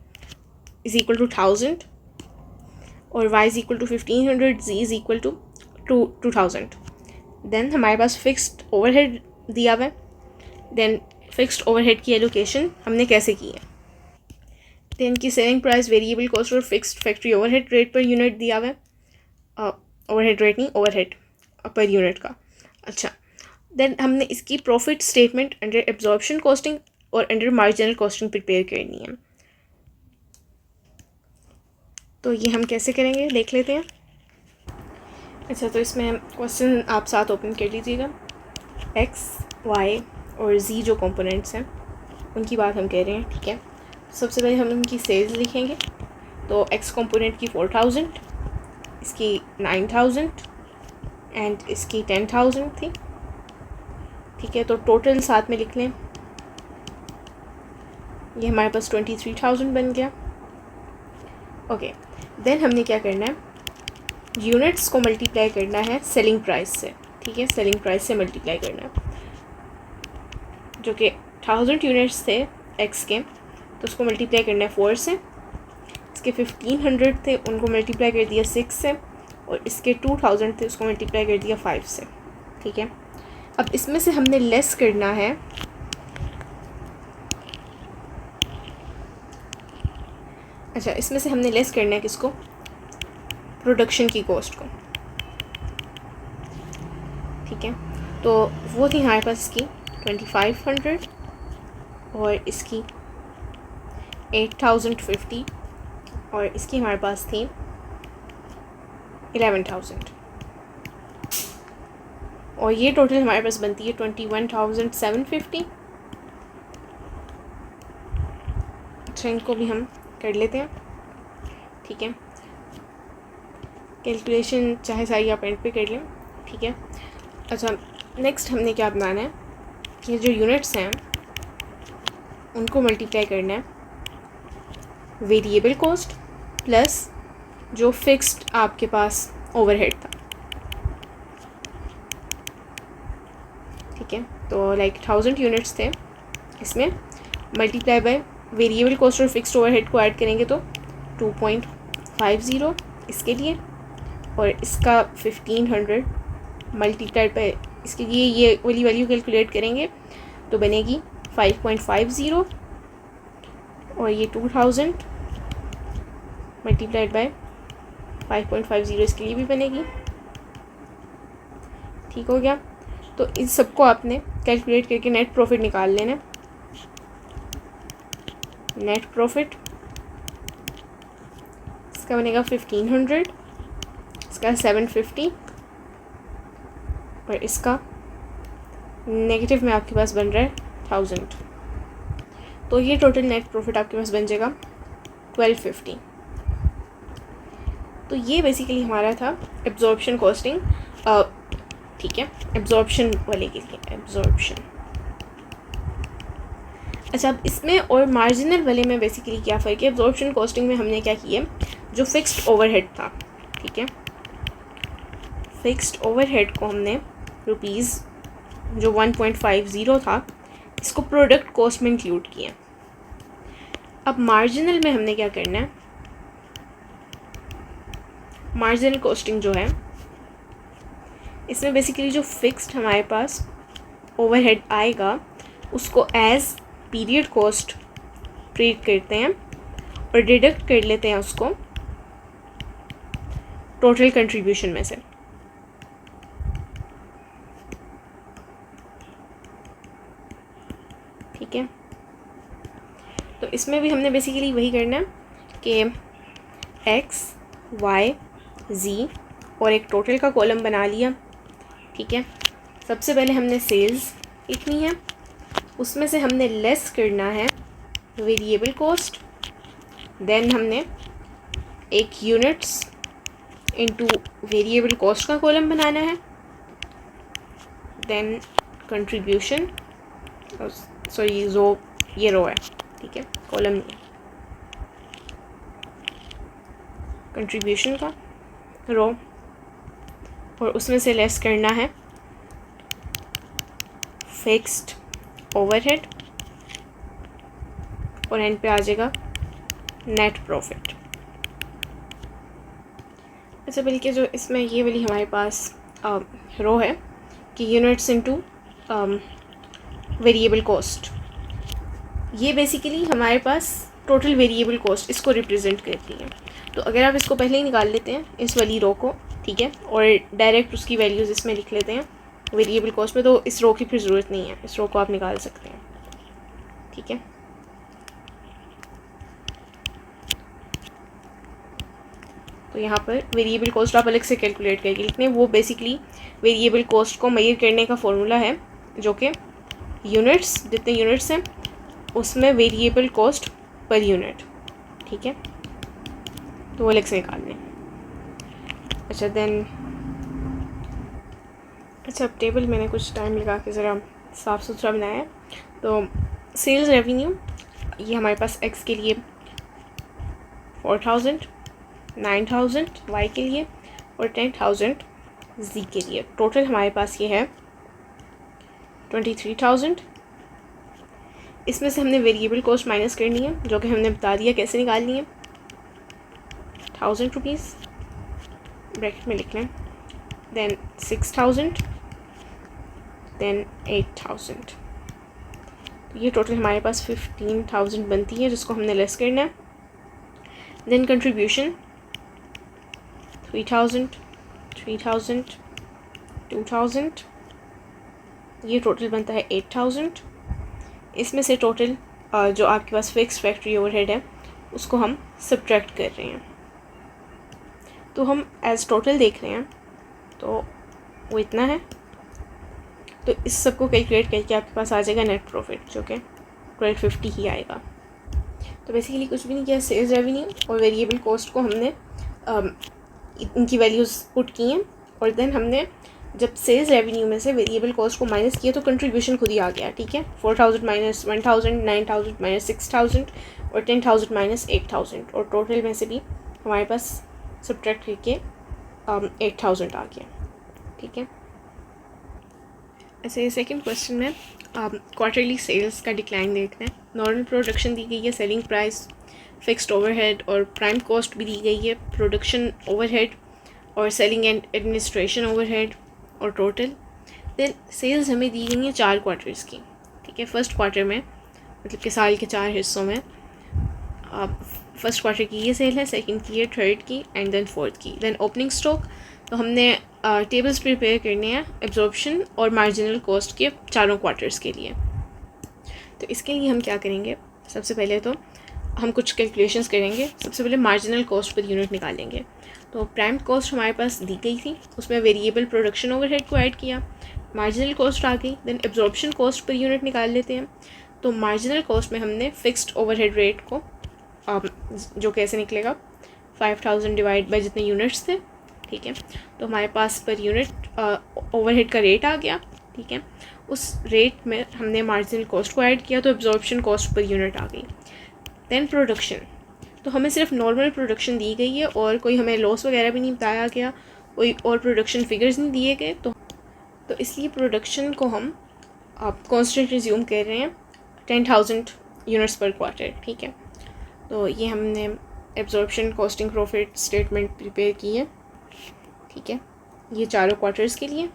इज़ इक्वल टू 1000 और Y is equal to 1500, Z is equal to 2000। Then हमारे पास फिक्स्ड ओवरहेड दिया हुआ है, देन फिक्स्ड ओवरहेड की एलोकेशन हमने कैसे की है, देन की सेलिंग प्राइस, वेरिएबल कॉस्ट और fixed factory overhead rate per unit दिया हुआ है, ओवरहेड रेट नहीं ओवरहेड पर यूनिट का। अच्छा, देन हमने इसकी profit statement under absorption costing और अंडर मार्जिनल कॉस्टिंग प्रिपेयर करनी है। तो ये हम कैसे करेंगे देख लेते हैं। अच्छा, तो इसमें क्वेश्चन आप साथ ओपन कर लीजिएगा। X, Y और Z जो कंपोनेंट्स हैं उनकी बात हम कह रहे हैं, ठीक है। सबसे पहले हम उनकी सेल्स लिखेंगे, तो X कंपोनेंट की 4000, इसकी 9000 एंड इसकी 10,000 थी। ठीक है, तो टोटल साथ में लिख लें, ये हमारे पास 23,000 बन गया। ओके, देन हमने क्या करना है, यूनिट्स को मल्टीप्लाई करना है सेलिंग प्राइस से। ठीक है, सेलिंग प्राइस से मल्टीप्लाई करना है, जो कि 1000 यूनिट्स थे एक्स के, तो उसको मल्टीप्लाई करना है 4 से। इसके 1500 थे, उनको मल्टीप्लाई कर दिया 6 से, और इसके 2000 थे, उसको मल्टीप्लाई कर दिया 5 से। ठीक है, अब इसमें से हमने लेस करना है इसमें से हमने लेस करना है किसको, प्रोडक्शन की कॉस्ट को। ठीक है, तो वो थी हमारे पास इसकी 2500 और इसकी 8050 और इसकी हमारे पास थी 11,000, और ये टोटल हमारे पास बनती है 21,750। अच्छा, इनको भी हम कर लेते हैं। ठीक है, कैलकुलेशन चाहे सारी आप एंड पे कर लें। ठीक है, अच्छा, नेक्स्ट हमने क्या बनाना है, ये जो यूनिट्स हैं उनको मल्टीप्लाई करना है वेरिएबल कॉस्ट प्लस जो फिक्स्ड आपके पास ओवरहेड था। ठीक है, तो लाइक 1000 यूनिट्स थे, इसमें मल्टीप्लाई बाय वेरिएबल कॉस्ट और फिक्स्ड ओवरहेड को ऐड करेंगे तो 2.50 इसके लिए, और इसका 1500 मल्टीप्लाइड बाय इसके लिए ये वाली वैल्यू कैलकुलेट करेंगे तो बनेगी 5.50, और ये 2000 मल्टीप्लाइड बाय 5.50 इसके लिए भी बनेगी। ठीक हो गया, तो इन सबको आपने कैलकुलेट करके नेट प्रॉफिट निकाल लेना। नेट प्रॉफिट इसका बनेगा 1500, इसका 750, और इसका नेगेटिव में आपके पास बन रहा है 1000, तो ये टोटल नेट प्रॉफिट आपके पास बन जाएगा 1250। तो ये बेसिकली हमारा था एब्जॉर्प्शन कॉस्टिंग। ठीक है, एब्जॉर्प्शन वाले के लिए एब्जॉर्प्शन। अच्छा, अब इसमें और मार्जिनल वाले में बेसिकली क्या फ़र्क है, एब्जॉर्प्शन कॉस्टिंग में हमने क्या किया, जो फिक्स्ड ओवरहेड था, ठीक है, फिक्स्ड ओवरहेड को हमने रुपीज़ जो 1.50 था, इसको प्रोडक्ट कॉस्ट में इंक्लूड किया। अब मार्जिनल में हमने क्या करना है, मार्जिनल कॉस्टिंग जो है इसमें बेसिकली जो फिक्स्ड हमारे पास ओवरहेड आएगा उसको एज पीरियड कॉस्ट ट्रीट करते हैं और डिडक्ट कर लेते हैं उसको टोटल कंट्रीब्यूशन में से। ठीक है, तो इसमें भी हमने बेसिकली वही करना है कि एक्स वाई जी और एक टोटल का कॉलम बना लिया। ठीक है, सबसे पहले हमने सेल्स लिखनी है, उसमें से हमने लेस करना है वेरिएबल कॉस्ट, देन हमने एक यूनिट्स इनटू वेरिएबल कॉस्ट का कॉलम बनाना है, देन कंट्रीब्यूशन, सॉरी जो ये रो है, ठीक है, कॉलम नहीं, कंट्रीब्यूशन का रो, और उसमें से लेस करना है फिक्स्ड ओवरहेड, और एंड पे आ जाएगा नेट प्रॉफिट। अच्छा, बल्कि जो इसमें ये वाली हमारे पास रो है कि यूनिट्स इनटू वेरिएबल कॉस्ट, ये बेसिकली हमारे पास टोटल वेरिएबल कॉस्ट इसको रिप्रेजेंट करती है। तो अगर आप इसको पहले ही निकाल लेते हैं इस वाली रो को, ठीक है, और डायरेक्ट उसकी वैल्यूज़ इसमें लिख लेते हैं वेरिएबल कॉस्ट में, तो इस रो की फिर ज़रूरत नहीं है, इस रो को आप निकाल सकते हैं। ठीक है, तो यहाँ पर वेरिएबल कॉस्ट आप अलग से कैलकुलेट करके लिखने, वो बेसिकली वेरिएबल कॉस्ट को मेजर करने का फॉर्मूला है जो कि यूनिट्स, जितने यूनिट्स हैं उसमें वेरिएबल कॉस्ट पर यूनिट। ठीक है, तो वो अलग से निकाल लें। अच्छा देन अच्छा अब टेबल मैंने कुछ टाइम लगा के ज़रा साफ़ सुथरा बनाया है। तो सेल्स रेवेन्यू ये हमारे पास एक्स के लिए 4000, 9000 वाई के लिए और 10,000 जी के लिए। टोटल हमारे पास ये है 23,000। इसमें से हमने वेरिएबल कॉस्ट माइनस करनी है, जो कि हमने बता दिया कैसे निकालनी है। 1000 रुपीज़ ब्रैकेट में लिख लें, देन 6000, देन 8000। तो ये टोटल हमारे पास 15,000 बनती है, जिसको हमने लेस करना है। देन कंट्रीब्यूशन 3000, 3000, 2000, ये टोटल बनता है 8000। इसमें से टोटल जो आपके पास फिक्स फैक्ट्री ओवरहेड है उसको हम सब्ट्रैक्ट कर रहे हैं। तो हम एज टोटल देख रहे हैं तो वो इतना है। तो इस सब को कैलकुलेट करके आपके पास आ जाएगा नेट प्रॉफिट, जो कि 1250 ही आएगा। तो बेसिकली कुछ भी नहीं किया, सेल्स रेवेन्यू और वेरिएबल कॉस्ट को हमने इनकी वैल्यूज़ पुट की हैं, और देन हमने जब सेल्स रेवेन्यू में से वेरिएबल कॉस्ट को माइनस किया तो कंट्रीब्यूशन खुद ही आ गया। ठीक है, 4000 माइनस 1000, 9000 माइनस 6000 और 10,000 माइनस 8000, और टोटल में से भी हमारे पास सब्ट्रैक्ट करके 8000 आ गया। ठीक है, ऐसे सेकंड क्वेश्चन में क्वार्टरली सेल्स का डिक्लाइन देखना है। नॉर्मल प्रोडक्शन दी गई है, सेलिंग प्राइस, फिक्स्ड ओवरहेड और प्राइम कॉस्ट भी दी गई है, प्रोडक्शन ओवरहेड और सेलिंग एंड एडमिनिस्ट्रेशन ओवरहेड और टोटल। देन सेल्स हमें दी गई हैं 4 क्वार्टर्स की। ठीक है, फर्स्ट क्वार्टर में मतलब कि साल के 4 हिस्सों में फर्स्ट क्वार्टर की ये सेल है, सेकंड की है, थर्ड की एंड देन फोर्थ की। देन ओपनिंग स्टॉक, तो हमने टेबल्स प्रिपेयर करने हैं एब्जॉर्प्शन और मार्जिनल कॉस्ट के चारों क्वार्टर्स के लिए। तो इसके लिए हम क्या करेंगे, सबसे पहले तो हम कुछ कैलकुलेशंस करेंगे। सबसे पहले मार्जिनल कॉस्ट पर यूनिट निकालेंगे। तो प्राइम कॉस्ट हमारे पास दी गई थी, उसमें वेरिएबल प्रोडक्शन ओवरहेड को ऐड किया, मार्जिनल कॉस्ट आ गई। Then absorption cost per unit निकाल लेते हैं। तो मार्जिनल कॉस्ट में हमने फिक्स्ड ओवरहेड रेट को जो कैसे निकलेगा 5000 डिवाइड बाय जितने यूनिट्स थे। ठीक है, तो हमारे पास पर यूनिट ओवरहेड का रेट आ गया। ठीक है, उस रेट में हमने मार्जिनल कॉस्ट को ऐड किया तो एब्जॉर्प्शन कॉस्ट पर यूनिट आ गई। देन प्रोडक्शन, तो हमें सिर्फ नॉर्मल प्रोडक्शन दी गई है और कोई हमें लॉस वगैरह भी नहीं बताया गया, कोई और प्रोडक्शन फिगर्स नहीं दिए गए। तो इसलिए प्रोडक्शन को हम कॉन्स्टेंट रिज्यूम कर रहे हैं 10,000 यूनिट्स पर क्वार्टर। ठीक है, तो ये हमने absorption costing profit statement prepare की है। ठीक है, ये चारों क्वार्टर्स के लिए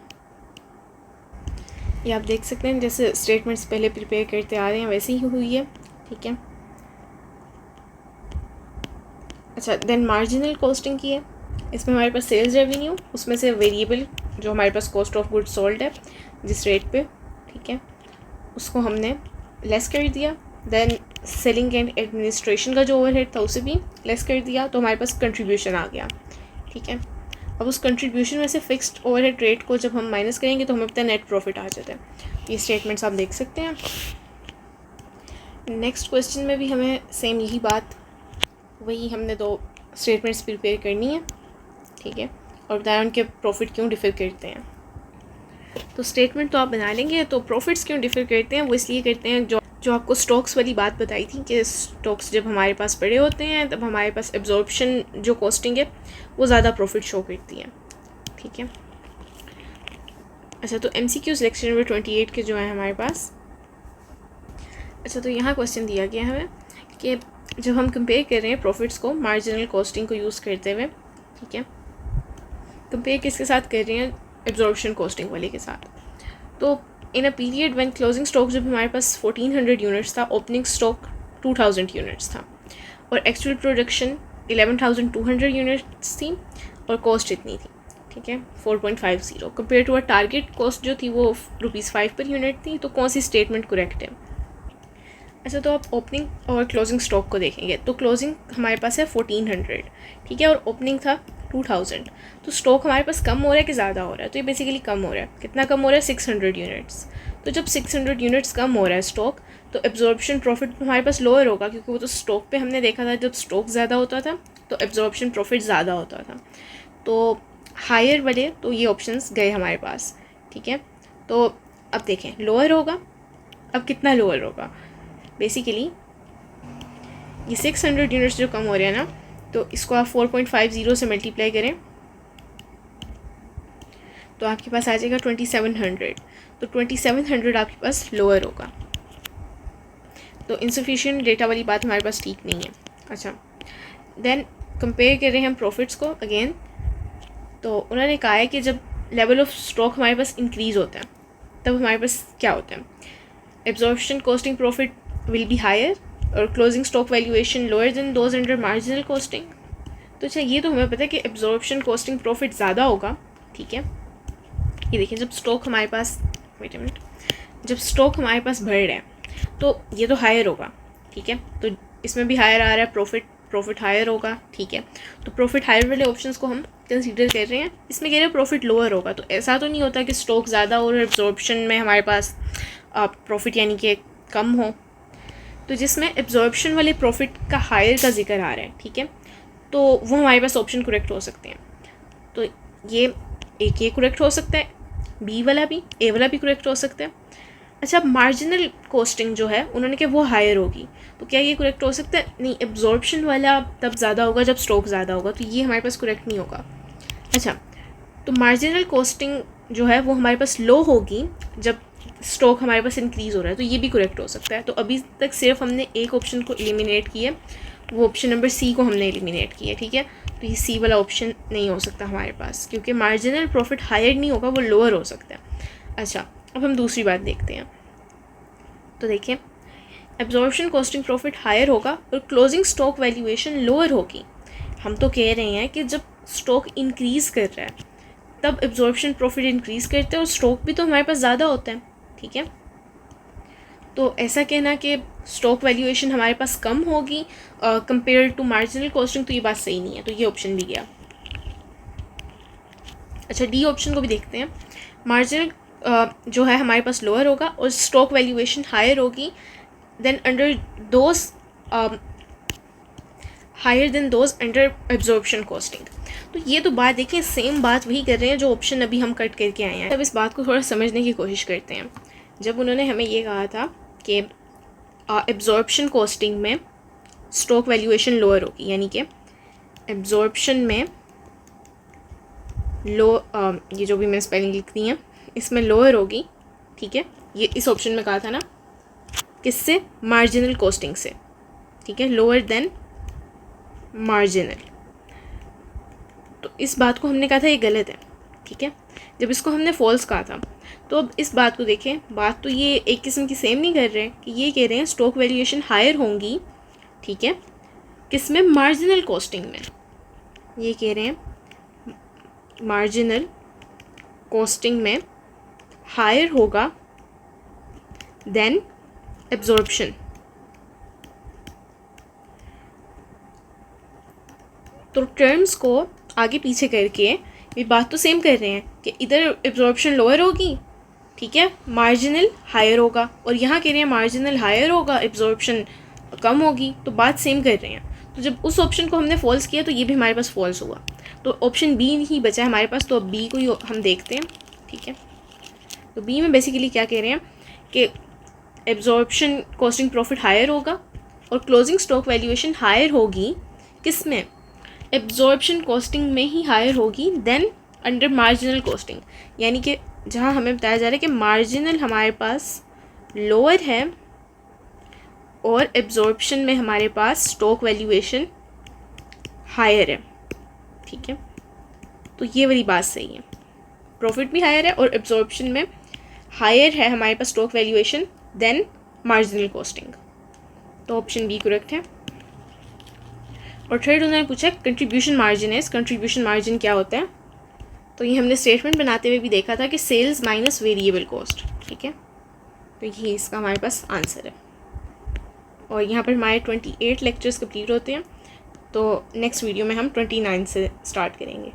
ये आप देख सकते हैं, जैसे स्टेटमेंट्स पहले प्रिपेयर करते आ रहे हैं वैसे ही हुई है। ठीक है, अच्छा देन मार्जिनल कॉस्टिंग की है। इसमें हमारे पास सेल्स रेवेन्यू, उसमें से वेरिएबल जो हमारे पास कॉस्ट ऑफ गुड्स सोल्ड है जिस रेट पे, ठीक है, उसको हमने लेस कर दिया। देन सेलिंग एंड एडमिनिस्ट्रेशन का जो ओवरहेड था उसे भी लेस कर दिया, तो हमारे पास कंट्रीब्यूशन आ गया। ठीक है, अब उस कंट्रीब्यूशन में से फिक्स्ड ओवरहेड रेट को जब हम माइनस करेंगे तो हमें पता है नेट प्रॉफिट आ जाता है। ये स्टेटमेंट्स आप देख सकते हैं। नेक्स्ट क्वेश्चन में भी हमें सेम यही बात, वही हमने 2 स्टेटमेंट्स प्रिपेयर करनी है। ठीक है, और बताया उनके प्रॉफिट क्यों डिफ़र करते हैं। तो स्टेटमेंट तो आप बना लेंगे, तो प्रॉफिट्स क्यों डिफ़र करते हैं वो इसलिए करते हैं जो आपको स्टॉक्स वाली बात बताई थी कि स्टॉक्स जब हमारे पास पड़े होते हैं तब हमारे पास एब्जॉर्प्शन जो कॉस्टिंग है वो ज़्यादा प्रॉफिट शो करती है। ठीक है, अच्छा तो MCQ सिलेक्शन नंबर 28 के जो है हमारे पास, अच्छा तो यहाँ क्वेश्चन दिया गया है हमें कि जब हम कंपेयर कर रहे हैं प्रॉफिट्स को मार्जिनल कॉस्टिंग को यूज़ करते हुए, ठीक है, कंपेयर किसके साथ कर रहे हैं, एब्जॉर्प्शन कॉस्टिंग वाले के साथ। तो in a period when closing stock जब हमारे पास 1400 यूनिट्स था, ओपनिंग स्टॉक 2000 यूनिट्स था और एक्चुअल प्रोडक्शन 11,200 यूनिट्स थी और कॉस्ट इतनी थी। ठीक है, 4.50 compare to a target cost जो थी वो ₹5 पर यूनिट थी। तो कौन सी स्टेटमेंट करेक्ट है। अच्छा तो आप ओपनिंग और क्लोजिंग स्टॉक को देखेंगे तो क्लोजिंग हमारे पास है 1400, ठीक है, और ओपनिंग था 2000। तो स्टॉक हमारे पास कम हो रहा है कि ज़्यादा हो रहा है, तो ये बेसिकली कम हो रहा है। कितना कम हो रहा है, 600 यूनिट्स। तो जब 600 यूनिट्स कम हो रहा है स्टॉक, तो एब्जॉर्प्शन प्रॉफिट हमारे पास लोअर होगा, क्योंकि वो तो स्टॉक पे हमने देखा था जब स्टॉक ज़्यादा होता था तो एब्जॉर्प्शन प्रॉफिट ज़्यादा होता था। तो हायर वाले तो ये ऑप्शंस गए हमारे पास, ठीक है। तो अब देखें लोअर होगा, अब कितना लोअर होगा, बेसिकली ये 600 यूनिट्स जो कम हो रहे हैं ना, तो इसको आप 4.50 से मल्टीप्लाई करें तो आपके पास आ जाएगा 2700, तो 2700 आपके पास लोअर होगा। तो इनसफिशिएंट डेटा वाली बात हमारे पास ठीक नहीं है। अच्छा, देन कंपेयर कर रहे हैं हम प्रॉफिट्स को अगेन। तो उन्होंने कहा है कि जब लेवल ऑफ स्टॉक हमारे पास इंक्रीज़ होता है तब हमारे पास क्या होता है, absorption costing profit will be higher और closing stock valuation lower than those under marginal costing. तो अच्छा, ये तो हमें पता है कि एब्जॉर्प्शन कॉस्टिंग प्रॉफिट ज़्यादा होगा, ठीक है। ये देखिए जब स्टॉक हमारे पास, वेट अ मिनट, जब स्टॉक हमारे पास बढ़ रहा है तो ये तो हायर होगा, ठीक है। तो इसमें भी हायर आ रहा है, प्रॉफिट हायर होगा, ठीक है। तो प्रॉफिट हायर वाले ऑप्शंस को हम कंसीडर कर रहे हैं। इसमें कह रहे हैं प्रॉफिट लोअर होगा, तो ऐसा तो नहीं होता कि स्टॉक ज़्यादा और एब्जॉर्प्शन में हमारे पास प्रॉफिट यानी कि कम हो। तो जिसमें एब्जॉर्प्शन वाले प्रॉफिट का हायर का जिक्र आ रहा है, ठीक है, तो वो हमारे पास ऑप्शन करेक्ट हो सकते हैं। तो ये करेक्ट हो सकता है, बी वाला भी, ए वाला भी करेक्ट हो सकता है। अच्छा, मार्जिनल कॉस्टिंग जो है उन्होंने कहा वो हायर होगी, तो क्या ये करेक्ट हो सकता है? नहीं, एब्जॉर्प्शन वाला तब ज़्यादा होगा जब स्टॉक ज़्यादा होगा, तो ये हमारे पास करेक्ट नहीं होगा। अच्छा, तो मार्जिनल कॉस्टिंग जो है वो हमारे पास लो होगी जब स्टॉक हमारे पास इंक्रीज़ हो रहा है, तो ये भी करेक्ट हो सकता है। तो अभी तक सिर्फ हमने एक ऑप्शन को एलिमिनेट किया, वो ऑप्शन नंबर सी को हमने एलिमिनेट किया, ठीक है। तो ये सी वाला ऑप्शन नहीं हो सकता हमारे पास, क्योंकि मार्जिनल प्रॉफिट हायर नहीं होगा, वो लोअर हो सकता है। अच्छा, अब हम दूसरी बात देखते हैं। तो देखिए, एब्जॉर्प्शन कॉस्टिंग प्रॉफिट हायर होगा और क्लोजिंग स्टॉक वैल्यूएशन लोअर होगी। हम तो कह रहे हैं कि जब स्टॉक इंक्रीज़ कर रहा है तब एब्जॉर्प्शन प्रॉफिट इंक्रीज़ करते हैं और स्टॉक भी तो हमारे पास ज़्यादा होता है, ठीक है। तो ऐसा कहना कि स्टॉक वैल्यूएशन हमारे पास कम होगी कंपेयर टू मार्जिनल कॉस्टिंग, तो ये बात सही नहीं है, तो ये ऑप्शन भी गया। अच्छा, डी ऑप्शन को भी देखते हैं। मार्जिनल जो है हमारे पास लोअर होगा और स्टॉक वैल्यूएशन हायर होगी then under those higher than those under absorption costing. तो ये तो बात देखिए, सेम बात वही कर रहे हैं जो ऑप्शन अभी हम कट करके आए हैं। अब इस बात को थोड़ा समझने की कोशिश करते हैं। जब उन्होंने हमें ये कहा था कि एब्जॉर्प्शन कॉस्टिंग में स्टॉक वैल्यूएशन लोअर होगी, यानी कि एब्जॉर्प्शन में ये जो भी मैंने स्पेलिंग लिख दी है इसमें लोअर होगी, ठीक है। ये इस ऑप्शन में कहा था ना, किससे? मार्जिनल कॉस्टिंग से, ठीक है, लोअर देन मार्जिनल। तो इस बात को हमने कहा था ये गलत है, ठीक है। जब इसको हमने फॉल्स कहा था, तो अब इस बात को देखें, बात तो ये एक किस्म की सेम नहीं कर रहे हैं कि ये कह रहे हैं स्टॉक वैल्यूएशन हायर होंगी, ठीक है, किस में? मार्जिनल कॉस्टिंग में। ये कह रहे हैं मार्जिनल कॉस्टिंग में हायर होगा देन एब्जॉर्प्शन। तो टर्म्स को आगे पीछे करके ये बात तो सेम कर रहे हैं कि इधर एब्जॉर्प्शन लोअर होगी, ठीक है, मार्जिनल हायर होगा, और यहाँ कह रहे हैं मार्जिनल हायर होगा, एब्जॉर्प्शन कम होगी, तो बात सेम कर रहे हैं। तो जब उस ऑप्शन को हमने फॉल्स किया तो ये भी हमारे पास फॉल्स हुआ, तो ऑप्शन बी ही बचा है हमारे पास। तो अब बी को ही हम देखते हैं, ठीक है। तो बी में बेसिकली क्या कह रहे हैं कि एब्जॉर्प्शन कॉस्टिंग प्रॉफिट हायर होगा और क्लोजिंग स्टॉक वैल्यूएशन हायर होगी, किस में? एब्जॉर्प्शन कॉस्टिंग में ही हायर होगी देन अंडर मार्जिनल कॉस्टिंग। यानी कि जहाँ हमें बताया जा रहा है कि मार्जिनल हमारे पास लोअर है और एब्जॉर्प्शन में हमारे पास स्टॉक वैल्यूएशन हायर है, ठीक है। तो ये वाली बात सही है, प्रॉफिट भी हायर है और एब्जॉर्प्शन में हायर है हमारे पास stock valuation than marginal costing. तो ऑप्शन बी करेक्ट है। और थर्ड उन्होंने पूछा कंट्रीब्यूशन मार्जिन है, कंट्रीब्यूशन मार्जिन क्या होता है? तो ये हमने स्टेटमेंट बनाते हुए भी देखा था कि सेल्स माइनस वेरिएबल कॉस्ट, ठीक है। तो ये इसका हमारे पास आंसर है। और यहाँ पर हमारे 28 लेक्चर्स कंप्लीट होते हैं, तो नेक्स्ट वीडियो में हम 29 से स्टार्ट करेंगे।